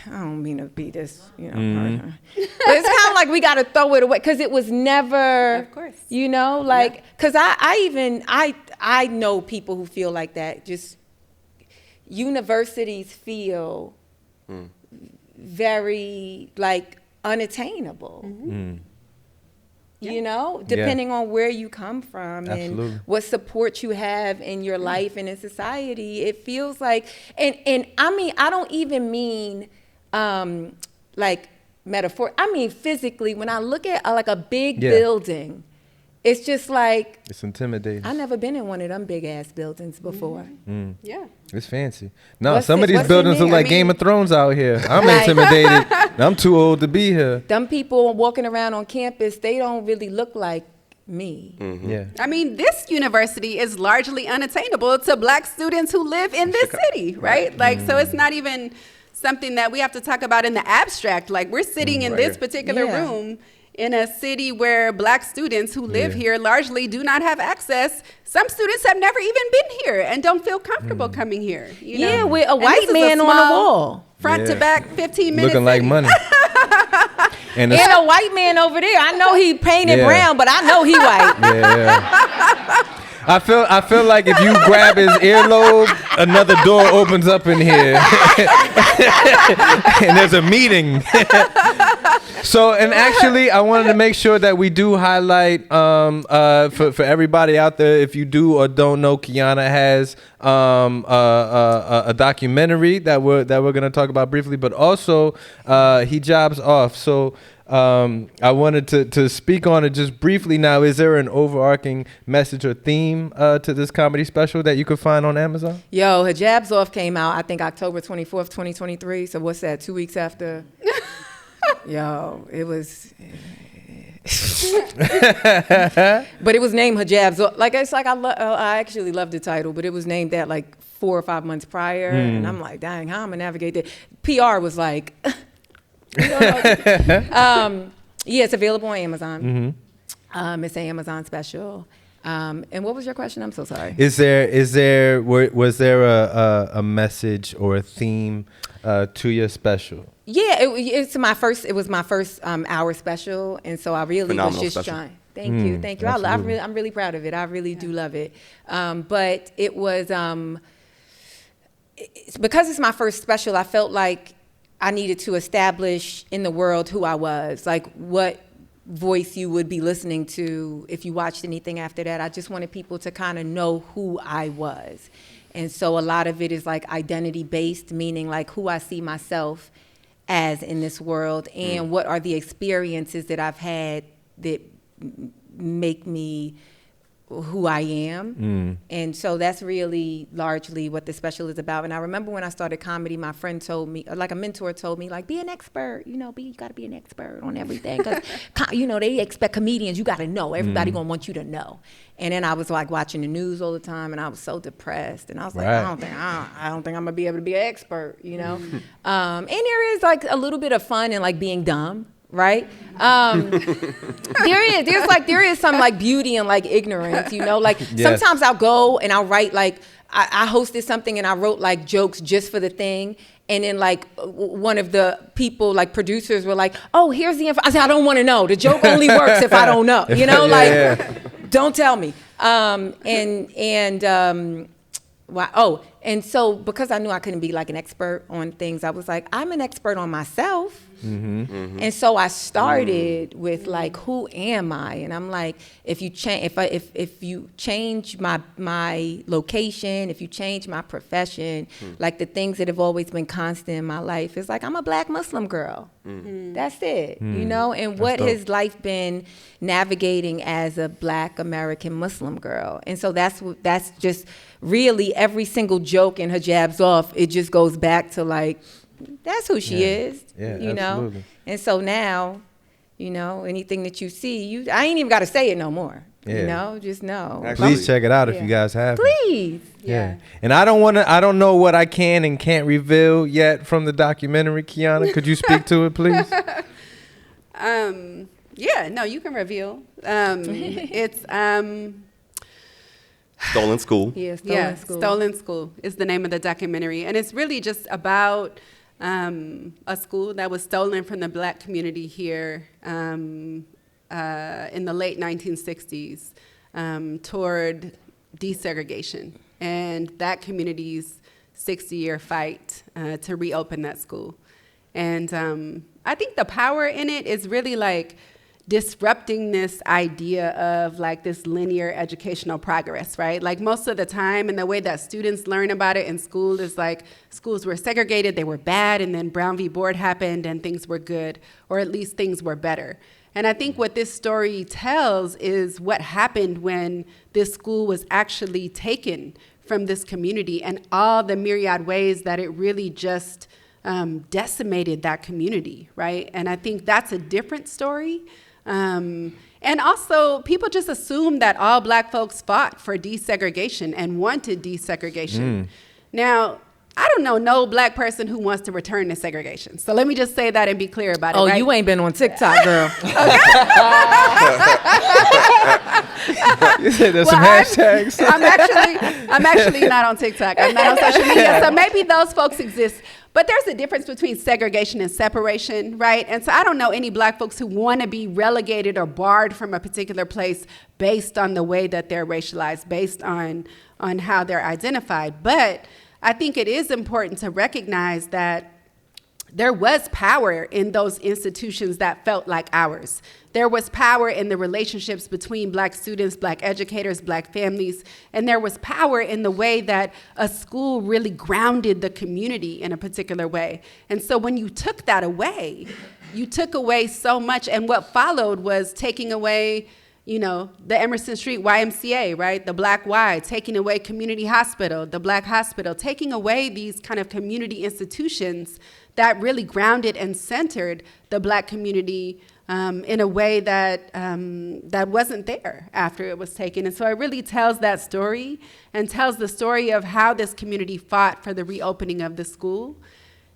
E: I don't mean to be this, person. But it's kind of like we got to throw it away because it was never,
D: Of course.
E: like, because I know people who feel like that. Just universities feel very like unattainable. Depending on where you come from
C: Absolutely.
E: and what support you have in your life and in society, it feels like, and I mean, I don't even mean like metaphor. I mean physically. When I look at like a big building, it's just like,
C: It's intimidating.
E: I've never been in one of them big ass buildings before.
D: Yeah.
C: It's fancy. No,
E: What's
C: some
E: it-
C: of these
E: what's in
C: buildings look
E: there?
C: like
E: I
C: Game
E: mean-
C: of Thrones out here. I'm
E: Right.
C: intimidated. I'm too old to be here.
E: Them people walking around on campus, they don't really look like me.
C: Yeah.
D: I mean, this university is largely unattainable to Black students who live in this city, right? Like, so it's not even something that we have to talk about in the abstract. Like, we're sitting in
A: Right
D: this
A: here.
D: particular
E: Yeah.
D: room in a city where Black students who live
C: Yeah.
D: here largely do not have access. Some students have never even been here and don't feel comfortable coming here. You know?
E: Yeah, with a
D: And
E: white
D: this is
E: man on the
D: small
E: wall.
D: front to
C: Yeah.
D: back, 15 minutes.
C: Looking like money. And
E: And a white man over there. I know he painted
C: Yeah.
E: brown, but I know he white.
C: yeah. I feel like if you grab his earlobe, another door opens up in here, and there's a meeting. So, and actually, I wanted to make sure that we do highlight for everybody out there, if you do or don't know, Kihana has a documentary that we're gonna talk about briefly, but also Hijab's Off. So. I wanted to speak on it just briefly now. Is there an overarching message or theme to this comedy special that you could find on Amazon?
E: Yo, Hijab's Off came out, I think, October 24th, 2023. So what's that, 2 weeks after? Yo, it was... But it was named Hijab's Off. Like, it's like I actually love the title, but it was named that like 4 or 5 months prior. And I'm like, dang, how am I navigate that? PR was like... yeah, it's available on Amazon. It's an Amazon special. And what was your question? I'm so sorry.
C: Was there a message or a theme to your special?
E: Yeah, it was my first hour special, and so I really
A: Phenomenal
E: was just
A: special.
E: trying. Thank you.
C: absolutely.
E: I'm really proud of it. I really do love it. But it was because it's my first special. I felt like I needed to establish in the world who I was, like what voice you would be listening to if you watched anything after that. I just wanted people to kind of know who I was. And so a lot of it is like identity based, meaning like who I see myself as in this world and what are the experiences that I've had that make me who I am. And so that's really largely what the special is about. And I remember when I started comedy, my friend told me, like a mentor told me, like, be an expert, you got to be an expert on everything. Because, they expect comedians, you got to know. Everybody going to want you to know. And then I was like watching the news all the time and I was so depressed. And I was like,
C: Right.
E: I don't think I'm going to be able to be an expert, And there is like a little bit of fun in like being dumb. Right? There is some like beauty in like ignorance, like
C: Yes.
E: sometimes I'll go and I'll write like, I hosted something and I wrote like jokes just for the thing. And then like one of the people, like producers were like, oh, here's the info. I said, I don't want to know. The joke only works if I don't know, don't tell me. And so because I knew I couldn't be like an expert on things, I was like, I'm an expert on myself. And so I started with like, who am I? And I'm like, if you change my location, if you change my profession, like the things that have always been constant in my life is like, I'm a Black Muslim girl. That's it, And what
C: dope.
E: has life been navigating as a Black American Muslim girl? And so that's just really every single joke in Hijab's Off. It just goes back to like that's who she is.
C: Yeah,
E: you know.
C: absolutely.
E: And so now, you know, anything that you see, I ain't even got to say it no more.
C: Yeah.
E: You know, just know.
A: Actually,
C: Please check it out if
E: Yeah.
C: you guys have it.
E: Please.
C: Yeah. And I don't know what I can and can't reveal yet from the documentary, Kihana. Could you speak to it, please?
D: Yeah, no, you can reveal. It's
A: Stolen School.
E: Yeah, Stolen School.
D: Stolen School is the name of the documentary, and it's really just about a school that was stolen from the Black community here in the late 1960s toward desegregation, and that community's 60-year fight to reopen that school. And I think the power in it is really like disrupting this idea of like this linear educational progress, right? Like most of the time, and the way that students learn about it in school is like schools were segregated, they were bad, and then Brown v. Board happened and things were good, or at least things were better. And I think what this story tells is what happened when this school was actually taken from this community and all the myriad ways that it really just decimated that community, right? And I think that's a different story. And also, people just assume that all Black folks fought for desegregation and wanted desegregation. Now, I don't know no Black person who wants to return to segregation. So let me just say that and be clear about it.
E: Oh,
D: right?
E: you ain't been on TikTok, girl.
C: You said there's some hashtags.
D: I'm actually not on TikTok. I'm not on social media. So maybe those folks exist. But there's a difference between segregation and separation, right? And so I don't know any Black folks who want to be relegated or barred from a particular place based on the way that they're racialized, based on how they're identified. But I think it is important to recognize that there was power in those institutions that felt like ours. There was power in the relationships between Black students, Black educators, Black families, and there was power in the way that a school really grounded the community in a particular way. And so when you took that away, you took away so much, and what followed was taking away, you know, the Emerson Street YMCA, right? The Black Y, taking away Community Hospital, the Black Hospital, taking away these kind of community institutions that really grounded and centered the Black community in a way that that wasn't there after it was taken. And so it really tells that story and tells the story of how this community fought for the reopening of the school.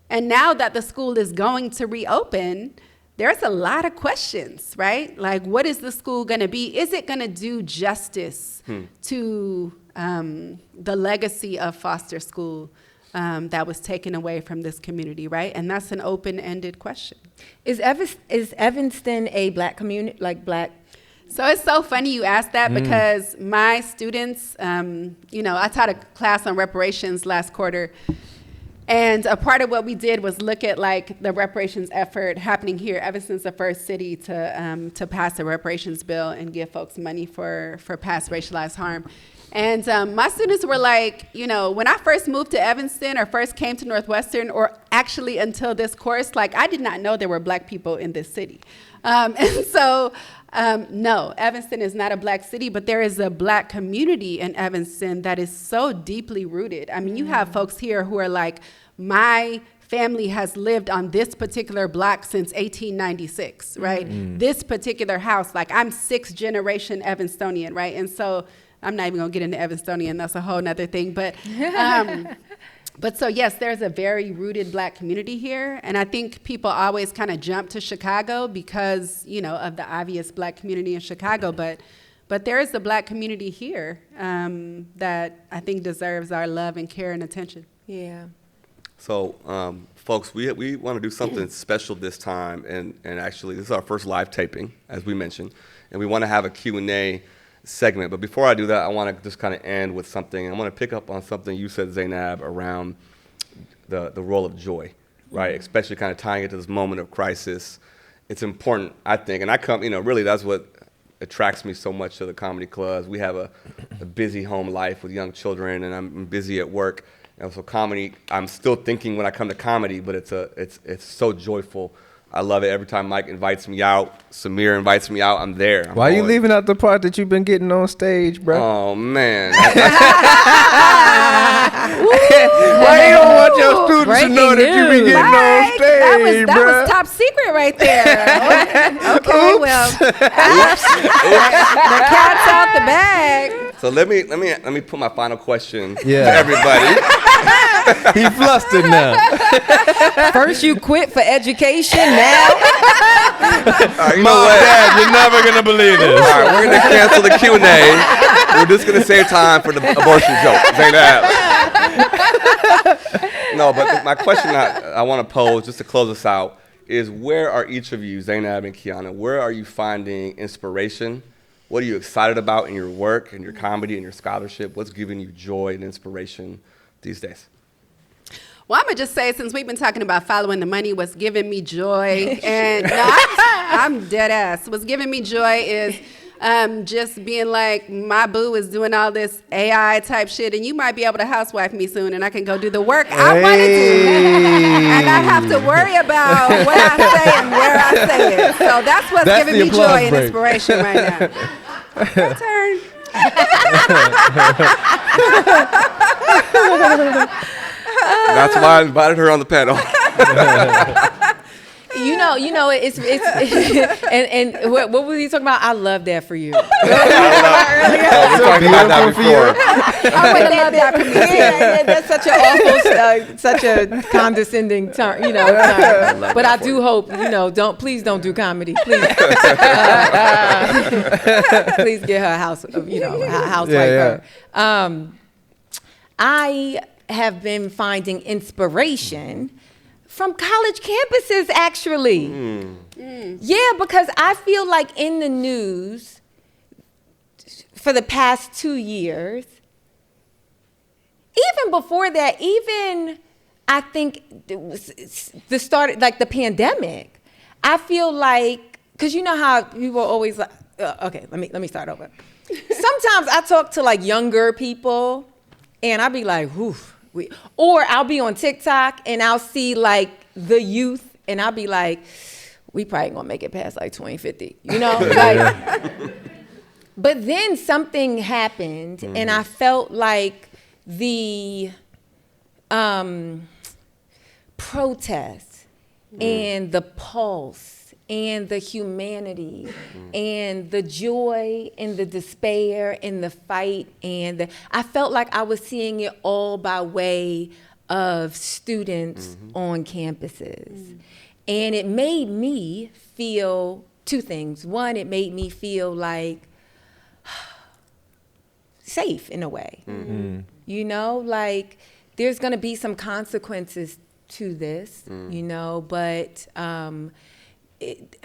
D: And now that the school is going to reopen, there's a lot of questions, right? Like, what is the school going to be? Is it going to do justice to the legacy of foster school that was taken away from this community, right? And that's an open-ended question.
E: Is Evanston a Black community, like Black?
D: So it's so funny you asked that because my students, you know, I taught a class on reparations last quarter. And a part of what we did was look at like the reparations effort happening here. Evanston's the first city to pass a reparations bill and give folks money for past racialized harm. And my students were like, you know, when I first moved to Evanston or first came to Northwestern, or actually until this course, like I did not know there were Black people in this city. And so, no, Evanston is not a Black city, but there is a Black community in Evanston that is so deeply rooted. I mean, you have folks here who are like, my family has lived on this particular block since 1896, right? This particular house, like I'm 6th generation Evanstonian, right? And so I'm not even gonna get into Evanstonian, that's a whole nother thing. But so yes, there's a very rooted Black community here. And I think people always kind of jump to Chicago because, you know, of the obvious Black community in Chicago. But there is a Black community here that I think deserves our love and care and attention.
E: Yeah.
A: So, folks, we want to do something special this time, and actually this is our first live taping, as we mentioned, and we want to have a Q&A segment. But before I do that, I want to just kind of end with something. I want to pick up on something you said, Zainab, around the role of joy, right? Especially kind of tying it to this moment of crisis. It's important, I think, and I come, you know, really that's what attracts me so much to the comedy clubs. We have a busy home life with young children, and I'm busy at work. And so comedy, I'm still thinking when I come to comedy, but it's so joyful I love it every time Mike invites me out. Samir invites me out. I'm there.
C: Why are you leaving out the part that you've been getting on stage, bro?
A: Oh, man.
C: Why you don't want your students to know that you be getting on stage,
D: that was top secret right there. Okay, well, the cat's out the bag.
A: So let me put my final question to
C: Yeah.
A: everybody.
C: He flustered now.
E: First you quit for education, now
A: You know what?
C: Dad, you're never gonna believe this.
A: All right, we're gonna cancel the Q&A. We're just gonna save time for the abortion joke. Zainab. No, but my question I want to pose just to close us out is, where are each of you, Zainab and Kihana, where are you finding inspiration? What are you excited about in your work, in your comedy, in your scholarship? What's giving you joy and inspiration these days?
D: Well, I'm going to just say, since we've been talking about following the money, what's giving me joy, and I'm dead ass. What's giving me joy is just being like, my boo is doing all this AI type shit, and you might be able to housewife me soon, and I can go do the work I want to do. And I have to worry about what I say and where I say it. So that's what's giving
C: the
D: me
C: applause
D: joy and
C: break.
D: inspiration right now. Your turn.
A: That's why I invited her on the panel.
E: you know it's and what was he talking about? I love that for you.
A: We talked about that before.
E: I would love that for me. Yeah, that's such an awful, such a condescending term, term. But I do hope, please don't do comedy, please. Please get her a house, housewife.
C: Yeah.
E: I have been finding inspiration from college campuses, actually. Yeah, because I feel like in the news for the past 2 years, even before that, I think it was the start, like the pandemic, I feel like, because you know how people always like, okay, let me start over. Sometimes I talk to like younger people and I'll be like, whew. Or I'll be on TikTok and I'll see like the youth and I'll be like, we probably ain't gonna make it past like 2050, But then something happened and I felt like the protest and the pulse and the humanity and the joy and the despair and the fight I felt like I was seeing it all by way of students on campuses. And it made me feel two things. One, it made me feel like safe in a way. Like there's gonna be some consequences to this, but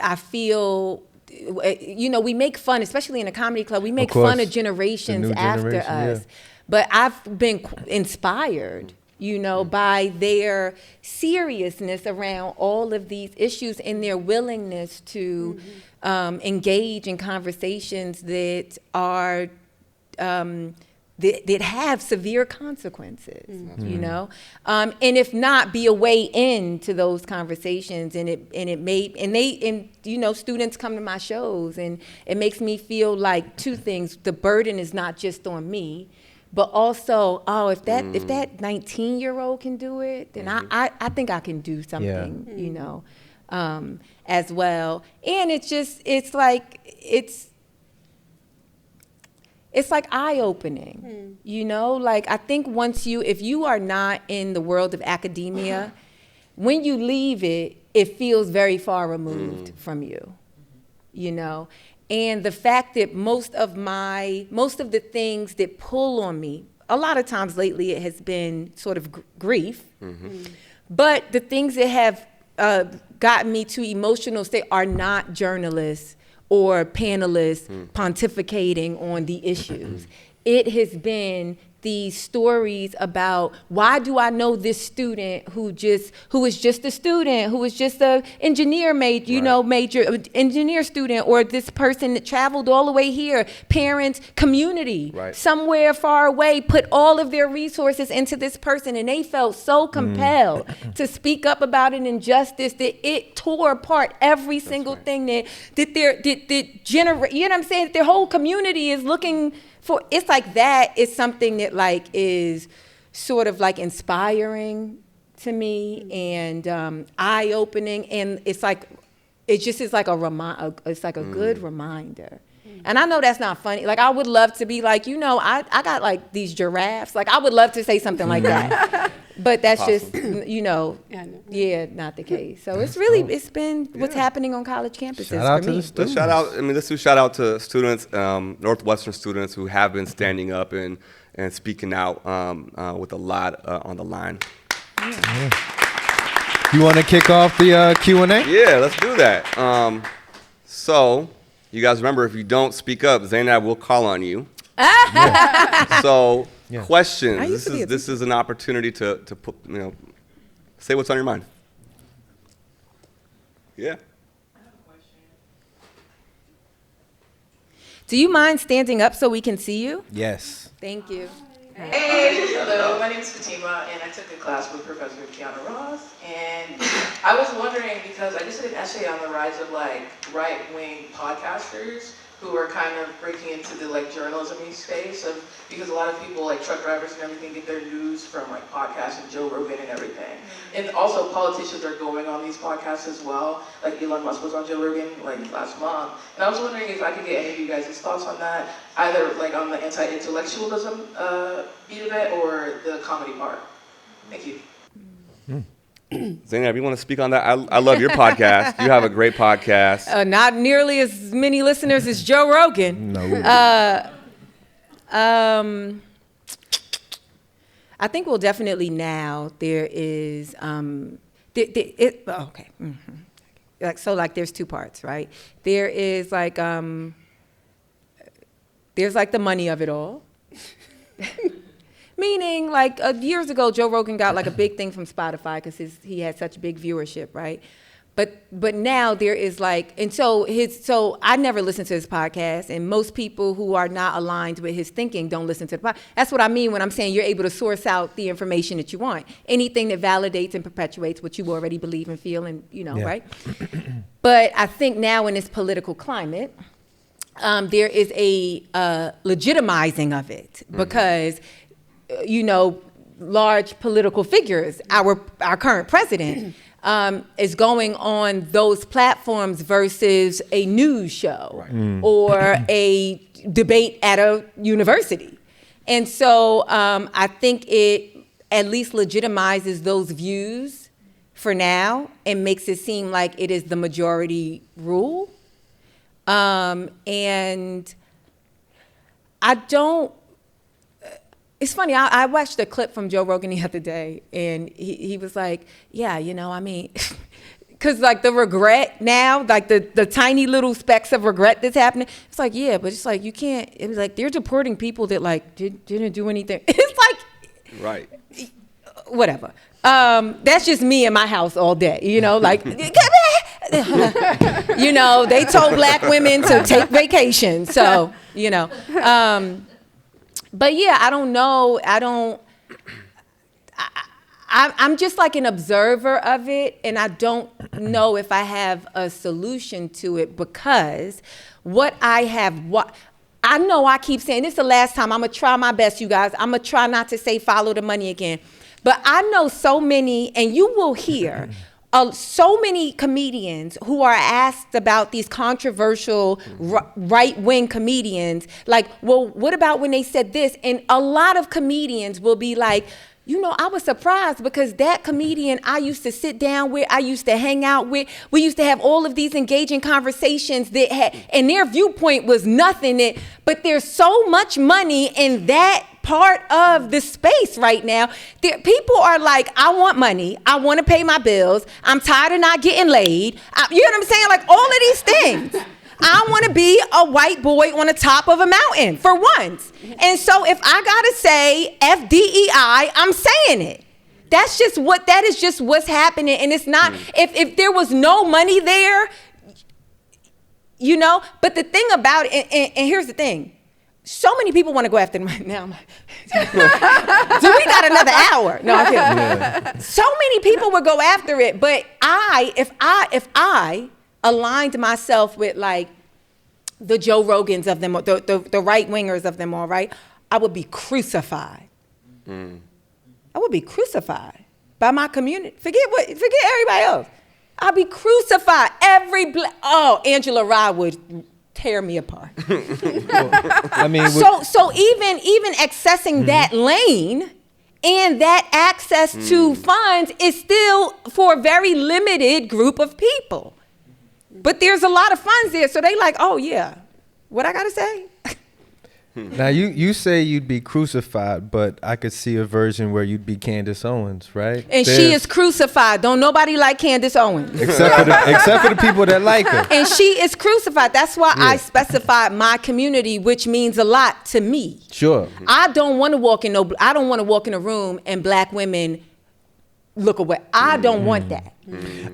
E: I feel, we make fun, especially in a comedy club, we make fun of generations after us. Yeah. But I've been inspired, by their seriousness around all of these issues and their willingness to engage in conversations that are that have severe consequences, and if not, be a way into those conversations. And students come to my shows, and it makes me feel like two things: the burden is not just on me, but also, if that 19-year-old can do it, then I think I can do something, as well. And it's like eye-opening, I think if you are not in the world of academia, when you leave it, it feels very far removed from you, and the fact that most of the things that pull on me, a lot of times lately it has been sort of grief, but the things that have gotten me to emotional state are not journalists or panelists pontificating on the issues. it has been these stories about why do I know this student who is just a student, who is just a engineer major engineer student, or this person that traveled all the way here, parents, community, somewhere far away, put all of their resources into this person, and they felt so compelled to speak up about an injustice that it tore apart every single thing that generate. You know what I'm saying? Their whole community is looking for. It's like that is something that like is sort of like inspiring to me and eye-opening, and it's like it just is like it's like a good reminder. And I know that's not funny. Like I would love to be like, I got like these giraffes. Like I would love to say something like that. But that's just, not the case. So it's really, it's been what's happening on college campuses
C: Shout out
E: for
C: to
E: me.
C: the students.
A: Let's do shout out to students, Northwestern students who have been standing up and speaking out with a lot on the line.
C: You want to kick off the Q&A?
A: Yeah, let's do that. So, you guys remember, if you don't speak up, Zainab will call on you. So, questions. This is an opportunity to put, say what's on your mind. Yeah.
F: I have a question.
E: Do you mind standing up so we can see you?
C: Yes.
E: Thank you.
F: Hey, hello. My name is Fatima, and I took a class with Professor Kihana Ross. And I was wondering, because I just did an essay on the rise of like right-wing podcasters who are kind of breaking into the like journalism space because a lot of people like truck drivers and everything get their news from like podcasts and Joe Rogan and everything. And also politicians are going on these podcasts as well. Like Elon Musk was on Joe Rogan like last month. And I was wondering if I could get any of you guys' thoughts on that, either like on the anti-intellectualism beat of it or the comedy part. Thank you.
A: Zainab, you want to speak on that? I love your podcast. You have a great podcast.
E: Not nearly as many listeners as Joe Rogan.
C: No.
E: I think we'll definitely now there is like there's two parts, right? There is like there's like the money of it all. Meaning, like years ago, Joe Rogan got like a big thing from Spotify because he had such big viewership, right? But now there is like, and so I never listened to his podcast, and most people who are not aligned with his thinking don't listen to the podcast. That's what I mean when I'm saying you're able to source out the information that you want. Anything that validates and perpetuates what you already believe and feel, and right? But I think now in this political climate, there is a legitimizing of it because. Large political figures, our current president, is going on those platforms versus a news show or a debate at a university. And so I think it at least legitimizes those views for now and makes it seem like it is the majority rule. And I don't. It's funny, I watched a clip from Joe Rogan the other day, and he was like, because like the regret now, like the tiny little specks of regret that's happening, it's like, yeah, but it's like you can't, it was like they're deporting people that like didn't do anything. It's like,
A: Right.
E: Whatever. That's just me in my house all day, like, they told black women to take vacation, so, But yeah, I don't know. I'm just like an observer of it, and I don't know if I have a solution to it because I know I keep saying, this is the last time, I'm going to try my best, you guys. I'm going to try not to say follow the money again. But I know so many, and you will hear so many comedians who are asked about these controversial right-wing comedians, like, well, what about when they said this? And a lot of comedians will be like, I was surprised because that comedian I used to sit down with, I used to hang out with, we used to have all of these engaging conversations that had, and their viewpoint was nothing, but there's so much money in that part of the space right now. People are like, I want money, I want to pay my bills, I'm tired of not getting laid, you know what I'm saying? Like all of these things. I want to be a white boy on the top of a mountain for once. And so if I got to say FDEI, I'm saying it. That is just what's happening. And it's not, if there was no money there, you know, but the thing about it, and here's the thing. So many people want to go after the money. Now I'm like, so we got another hour. No, I'm kidding. Yeah. So many people would go after it, but if I aligned myself with like the Joe Rogans of them, the right wingers of them all, right, I would be crucified. I would be crucified by my community. Forget everybody else. I'd be crucified. Angela Rye would tear me apart.
C: I mean,
E: so even accessing that lane and that access to funds is still for a very limited group of people. But there's a lot of funds there, so they like, oh yeah, what I gotta say?
C: Now you say you'd be crucified, but I could see a version where you'd be Candace Owens, right?
E: And she is crucified. Don't nobody like Candace Owens.
C: Except for the people that like her.
E: And she is crucified. That's why I specified my community, which means a lot to me.
C: Sure.
E: I don't want to walk in a room and black women look away. I don't want that.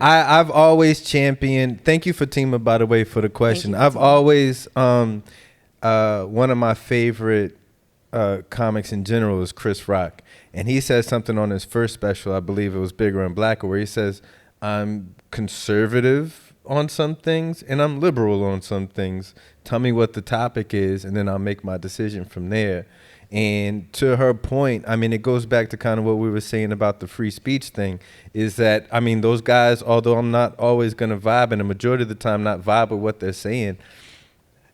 C: I've always championed. Thank you, Fatima, by the way, for the question. I've always one of my favorite comics in general is Chris Rock, and he says something on his first special, I believe it was Bigger and Blacker, where he says, I'm conservative on some things and I'm liberal on some things. Tell me what the topic is and then I'll make my decision from there. And to her point, I mean, it goes back to kind of what we were saying about the free speech thing, is that, I mean, those guys, although I'm not always going to vibe, and the majority of the time not vibe with what they're saying,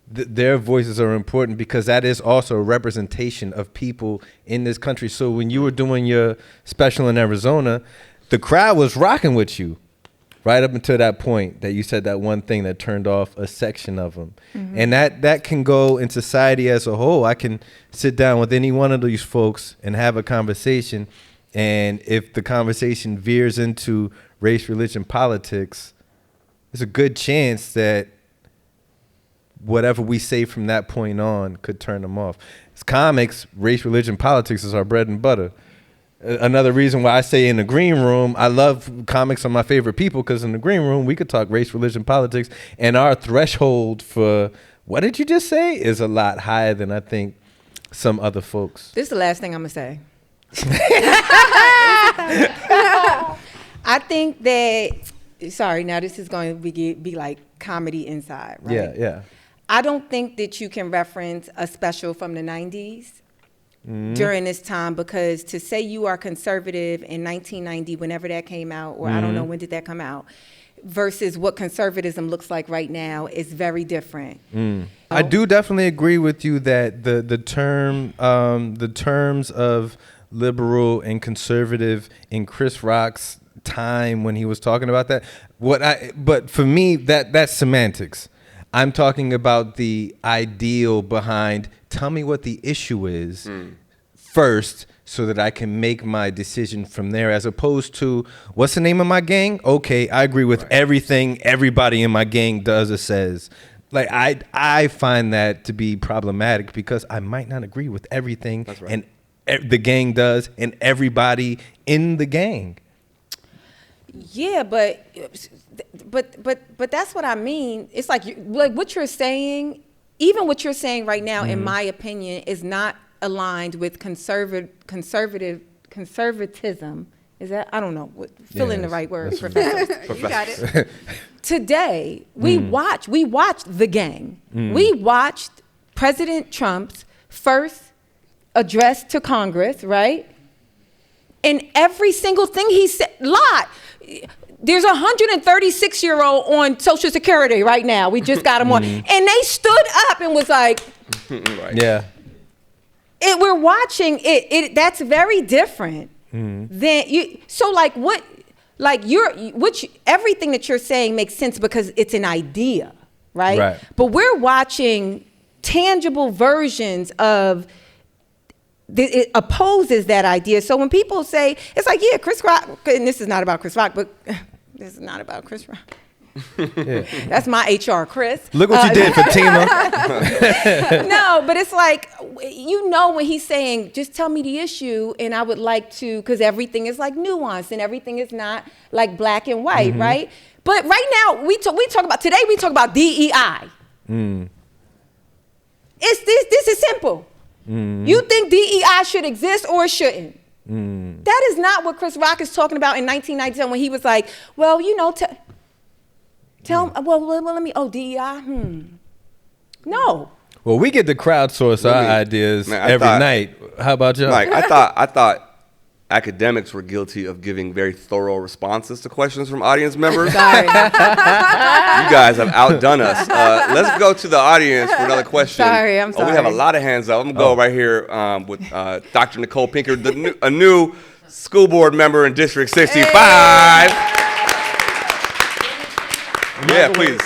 C: their voices are important because that is also a representation of people in this country. So when you were doing your special in Arizona, the crowd was rocking with you right up until that point that you said that one thing that turned off a section of them. And that can go in society as a whole. I can sit down with any one of these folks and have a conversation, and if the conversation veers into race, religion, politics, there's a good chance that whatever we say from that point on could turn them off. As comics, race, religion, politics is our bread and butter. Another reason why I say in the green room, I love comics are my favorite people, because in the green room, we could talk race, religion, politics, and our threshold for what did you just say is a lot higher than I think some other folks.
E: This is the last thing I'm going to say. I think that, sorry, now this is going to be like comedy inside, right?
C: Yeah.
E: I don't think that you can reference a special from the 90s during this time, because to say you are conservative in 1990, whenever that came out, or I don't know, when did that come out, versus what conservatism looks like right now is very different.
C: I do definitely agree with you that the terms of liberal and conservative in Chris Rock's time when he was talking about that, but for me, that's semantics. I'm talking about the ideal behind, tell me what the issue is first so that I can make my decision from there, as opposed to, what's the name of my gang? Okay, I agree with everything everybody in my gang does or says. Like, I find that to be problematic because I might not agree with everything and the gang does and everybody in the gang.
E: Yeah, but that's what I mean. It's like what you're saying, even what you're saying right now, in my opinion, is not aligned with conservatism. Is that, I don't know, fill in the right word, Professor.
D: You got it.
E: Today, we watched The Gang. We watched President Trump's first address to Congress, right? And every single thing he said, there's a 136-year-old on Social Security right now. We just got him on. And they stood up and was like,
C: Yeah.
E: We're watching it. That's very different than you. So everything that you're saying makes sense because it's an idea, right? But we're watching tangible versions of it opposes that idea. So when people say, it's like, yeah, Chris Rock, and this is not about Chris Rock, but this is not about Chris Rock. That's my HR, Chris.
C: Look what you did for Tima.
E: No, but it's like, when he's saying, just tell me the issue, and I would like to, because everything is like nuanced and everything is not like black and white, right? But right now, we talk about DEI. This is simple. You think DEI should exist or it shouldn't? That is not what Chris Rock is talking about in 1997 when he was like, well, let me, DEI, No.
C: Well, we get to crowdsource our ideas every night. How about y'all?
A: Like, I thought academics were guilty of giving very thorough responses to questions from audience members.
E: Sorry.
A: You guys have outdone us. Let's go to the audience for another question.
E: Sorry, I'm sorry.
A: We have a lot of hands up. I'm going to go right here with Dr. Nicole Pinker, a new school board member in District 65. Yeah, please.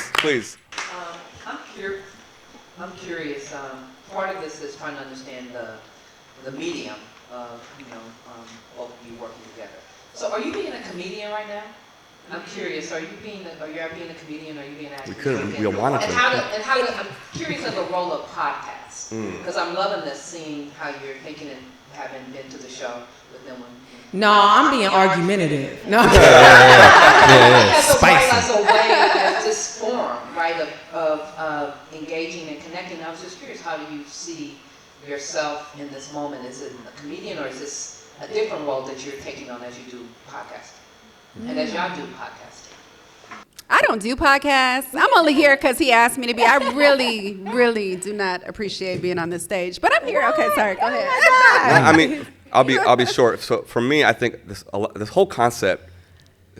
B: I'm curious. Part of this is trying to understand the medium of both of you working together. So, are you being a comedian right now? I'm curious. Are you being a comedian? Or are you being an actor?
A: We wanted to.
B: I'm curious of the role of podcasts because I'm loving this, seeing how you're taking it, having been to the show with them.
E: No, I'm being argumentative. No.
C: Spicy.
B: As a way as this forum, right, of engaging and connecting. I was just curious, how do you see yourself in this moment? Is it a comedian or is this a different role that you're taking on as you do podcasting? And as y'all do podcasting?
D: I don't do podcasts. I'm only here because he asked me to be. I really, really do not appreciate being on this stage. But I'm here. Okay, sorry. Go ahead.
A: I mean, I'll be short. So for me, I think this whole concept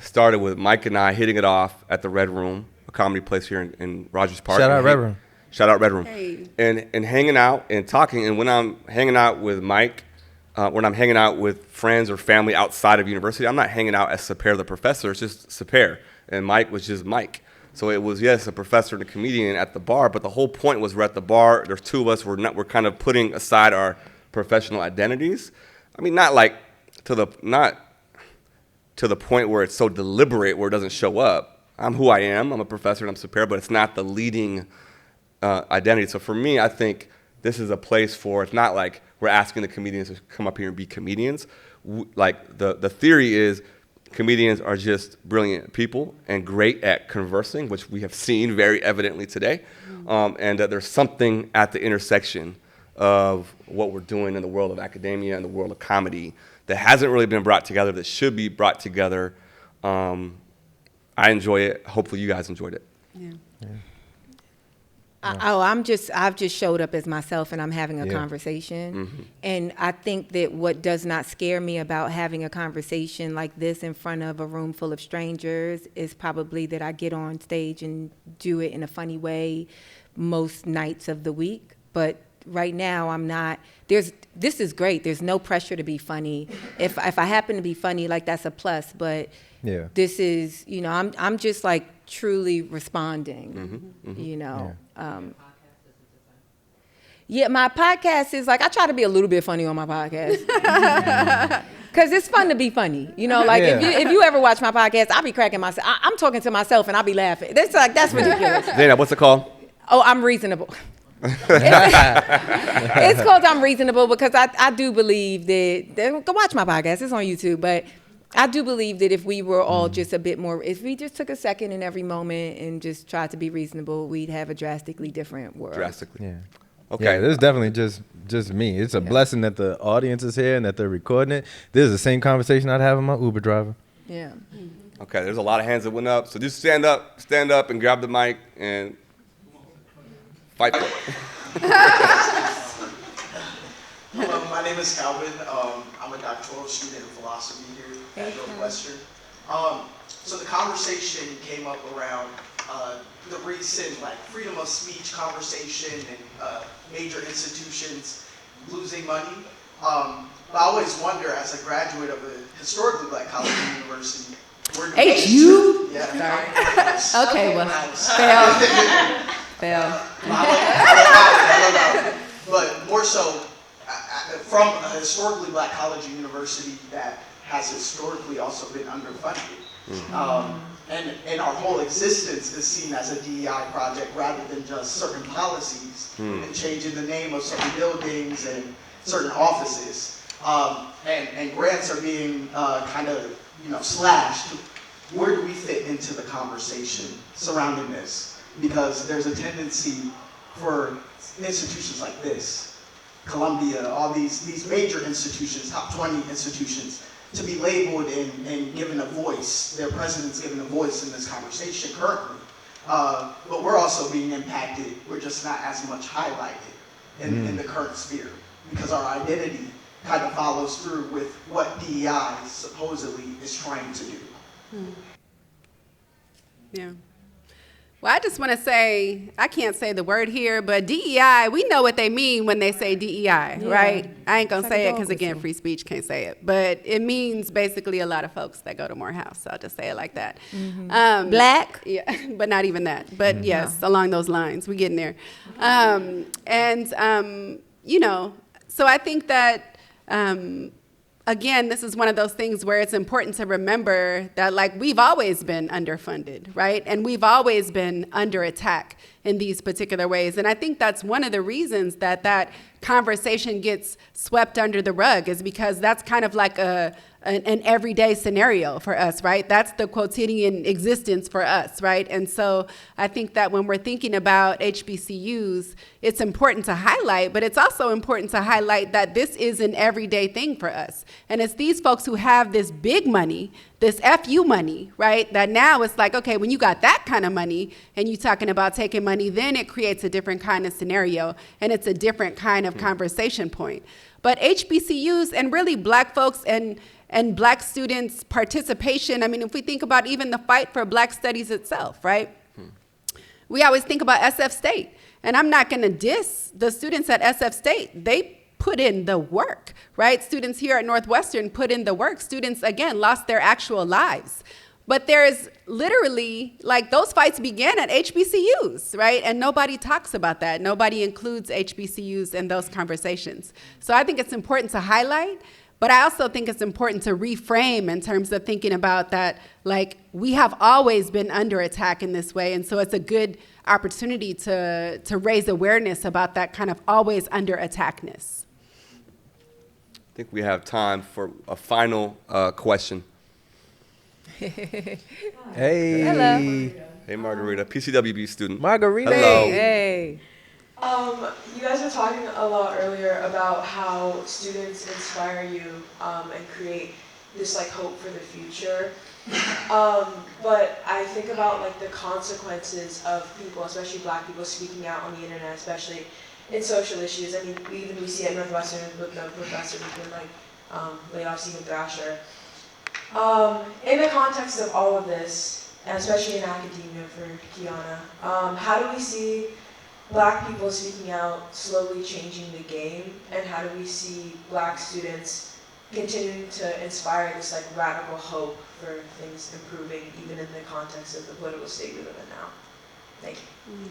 A: started with Mike and I hitting it off at the Red Room, a comedy place here in Rogers Park.
C: Shout out Red Room.
A: Shout out Red Room.
D: Hey.
A: And hanging out and talking. And when I'm hanging out with Mike, when I'm hanging out with friends or family outside of university, I'm not hanging out as Sepehr the professor. It's just Sepehr. And Mike was just Mike. So it was, yes, a professor and a comedian at the bar, but the whole point was we're at the bar. There's two of us. We're kind of putting aside our professional identities. I mean, not to the point where it's so deliberate where it doesn't show up. I'm who I am. I'm a professor and I'm Sepehr, but it's not the leading identity. So for me, I think this is a place for, it's not like we're asking the comedians to come up here and be comedians. Like the theory is comedians are just brilliant people and great at conversing, which we have seen very evidently today, and that there's something at the intersection of what we're doing in the world of academia and the world of comedy that hasn't really been brought together, that should be brought together. I enjoy it. Hopefully you guys enjoyed it.
D: Yeah.
E: I've just showed up as myself and I'm having a conversation. And I think that what does not scare me about having a conversation like this in front of a room full of strangers is probably that I get on stage and do it in a funny way most nights of the week. But right now I'm not, this is great. There's no pressure to be funny. If I happen to be funny, like that's a plus, but this is, I'm just like truly responding, my podcast is like, I try to be a little bit funny on my podcast. Because it's fun to be funny. If you ever watch my podcast, I'll be cracking myself. I'm talking to myself and I'll be laughing. That's ridiculous.
A: Zainab, what's it called?
E: Oh, I'm reasonable. It's called I'm Reasonable because I do believe that, go watch my podcast, it's on YouTube, but I do believe that if we were all just a bit more, if we just took a second in every moment and just tried to be reasonable, we'd have a drastically different world.
A: Drastically.
C: Yeah.
A: Okay.
C: Yeah, this is definitely just me. It's a blessing that the audience is here and that they're recording it. This is the same conversation I'd have with my Uber driver.
E: Yeah.
A: Okay, there's a lot of hands that went up. So just stand up and grab the mic and fight for it.
G: Hello, my name is Calvin. I'm a doctoral student in philosophy here at Northwestern. So the conversation came up around the recent freedom of speech conversation and major institutions losing money. But I always wonder, as a graduate of a historically black college and university,
D: HU?
G: Yeah.
D: Okay, well, fail.
G: But more so, from a historically black college and university that has historically also been underfunded. and our whole existence is seen as a DEI project rather than just certain policies and changing the name of certain buildings and certain offices. And grants are being kind of, slashed. Where do we fit into the conversation surrounding this? Because there's a tendency for institutions like this, Columbia, all these major institutions, top 20 institutions, to be labeled and given a voice, their president's given a voice in this conversation currently. But we're also being impacted. We're just not as much highlighted in the current sphere because our identity kind of follows through with what DEI supposedly is trying to do.
D: Yeah. Well, I just want to say, I can't say the word here, but DEI, we know what they mean when they say DEI, right? I ain't going to say it because, again, free speech can't say it. But it means basically a lot of folks that go to Morehouse. So I'll just say it like that.
E: Black?
D: Yeah, but not even that. But yes, along those lines. We getting there. So I think that, again, this is one of those things where it's important to remember that, like, we've always been underfunded, right? And we've always been under attack in these particular ways. And I think that's one of the reasons that conversation gets swept under the rug, is because that's kind of like an everyday scenario for us, right? That's the quotidian existence for us, right? And so I think that when we're thinking about HBCUs, it's important to highlight, but it's also important to highlight that this is an everyday thing for us. And it's these folks who have this big money, this FU money, right? That now it's like, okay, when you got that kind of money and you're talking about taking money, then it creates a different kind of scenario and it's a different kind of conversation point. But HBCUs and really Black folks and Black students' participation, I mean, if we think about even the fight for Black studies itself, right? We always think about SF State. And I'm not going to diss the students at SF State. They put in the work, right? Students here at Northwestern put in the work. Students, again, lost their actual lives. But there's literally, like, those fights began at HBCUs, right? And nobody talks about that. Nobody includes HBCUs in those conversations. So I think it's important to highlight, but I also think it's important to reframe in terms of thinking about that, like, we have always been under attack in this way. And so it's a good opportunity to raise awareness about that kind of always under attackness.
A: I think we have time for a final question.
C: Hey.
E: Hello.
A: Hey, Margarita, PCWB student.
C: Margarita.
A: Hello.
E: Hey.
H: You guys were talking a lot earlier about how students inspire you and create this like hope for the future. But I think about like the consequences of people, especially Black people, speaking out on the internet, especially in social issues. I mean, we see at Northwestern with the professor who's been like laid off, Stephen Thrasher. In the context of all of this, and especially in academia for Kihana, how do we see Black people speaking out slowly changing the game, and how do we see Black students continuing to inspire this like radical hope for things improving, even in the context of the political state we live in now? Thank you.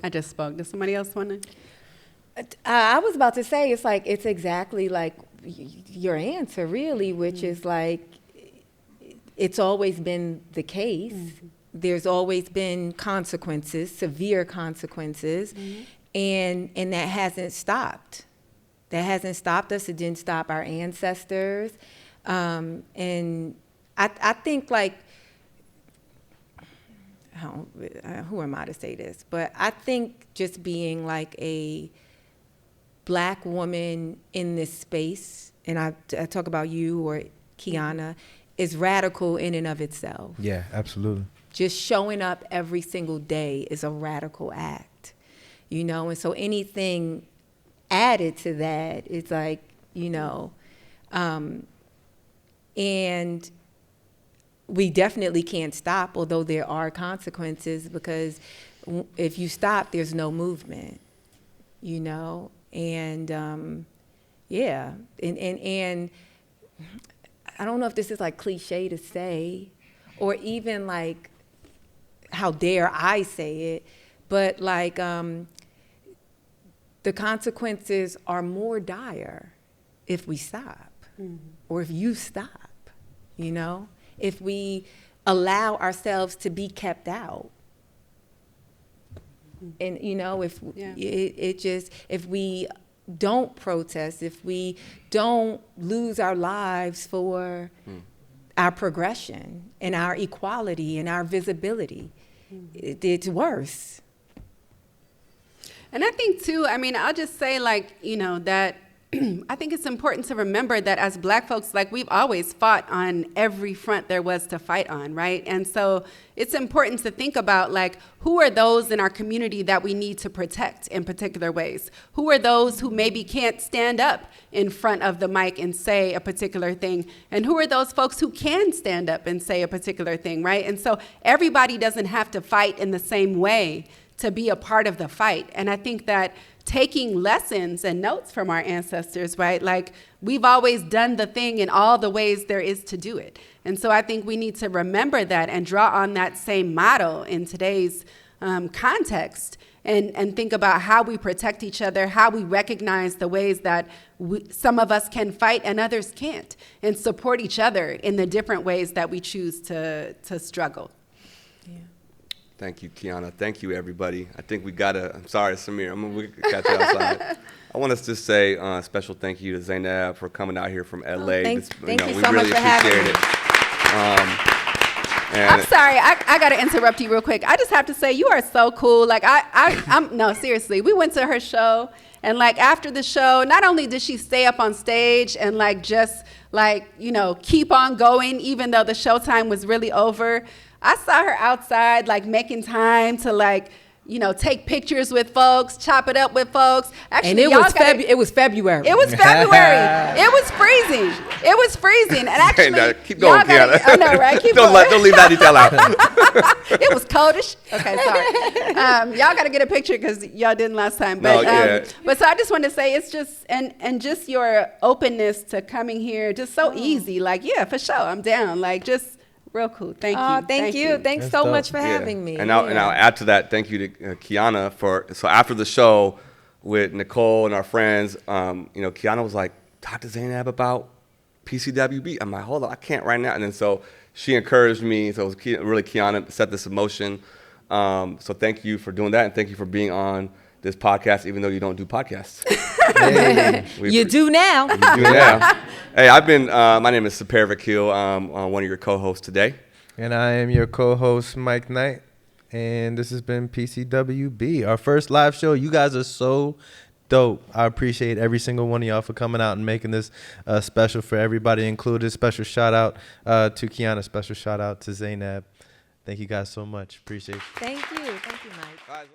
D: I just spoke. Does somebody else want to?
E: I was about to say, it's exactly like your answer, really, which is like, it's always been the case. Mm-hmm. There's always been consequences, severe consequences, and that hasn't stopped. That hasn't stopped us. It didn't stop our ancestors. And I think, like, who am I to say this? But I think just being like a Black woman in this space, and I talk about you or Kihana, is radical in and of itself.
C: Yeah, absolutely.
E: Just showing up every single day is a radical act, you know? And so anything added to that is like, you know, and we definitely can't stop, although there are consequences, because if you stop, there's no movement, you know? And yeah, and I don't know if this is like cliche to say, or even like, how dare I say it, but like the consequences are more dire if we stop, or if you stop, you know? if we allow ourselves to be kept out. And, you know, if if we don't protest, if we don't lose our lives for our progression and our equality and our visibility, it's worse.
D: And I think too, I mean, I'll just say, like, you know, that I think it's important to remember that as Black folks, like, we've always fought on every front there was to fight on, right? And so it's important to think about, like, who are those in our community that we need to protect in particular ways? Who are those who maybe can't stand up in front of the mic and say a particular thing? And who are those folks who can stand up and say a particular thing, right? And so everybody doesn't have to fight in the same way to be a part of the fight. And I think that taking lessons and notes from our ancestors, right? Like, we've always done the thing in all the ways there is to do it. And so I think we need to remember that and draw on that same model in today's context and think about how we protect each other, how we recognize the ways that some of us can fight and others can't, and support each other in the different ways that we choose to struggle.
A: Thank you, Kihana. Thank you, everybody. I think we I'm sorry, Samir, we can catch you outside. I want us to say a special thank you to Zainab for coming out here from LA.
E: Thank you
A: we
E: so much
A: really
E: for having
A: appreciate
E: me.
A: it.
D: I'm sorry, I got to interrupt you real quick. I just have to say, you are so cool. Like, no, seriously, we went to her show, and like, after the show, not only did she stay up on stage and like, just like, you know, keep on going, even though the showtime was really over, I saw her outside, like, making time to, like, you know, take pictures with folks, chop it up with folks. Actually,
E: And it was February.
D: It was February. It was freezing. It was freezing. And actually,
A: keep going, Kihana.
D: I know, right? Keep going.
A: Don't leave that detail out.
D: It was coldish. Okay, sorry. Y'all got to get a picture because y'all didn't last time. But, but so I just want to say, it's just, and just your openness to coming here, just so easy. Like, yeah, for sure, I'm down. Like, just real cool. Thank you.
E: Thank you. Thanks so much for having me.
A: And I'll add to that, thank you to Kihana so after the show with Nicole and our friends, you know, Kihana was like, talk to Zainab about PCWB. I'm like, hold on, I can't right now. And then so she encouraged me. So it was really Kihana set this in motion. So thank you for doing that. And thank you for being on this podcast, even though you don't do podcasts.
E: You do now.
A: You do now. Hey, my name is Sepehr Vakil. I'm one of your co-hosts today.
C: And I am your co-host, Mike Knight. And this has been PCWB, our first live show. You guys are so dope. I appreciate every single one of y'all for coming out and making this special for everybody included. Special shout out to Kihana. Special shout out to Zainab. Thank you guys so much. Appreciate you.
E: Thank you. Thank you, Mike.
A: All right.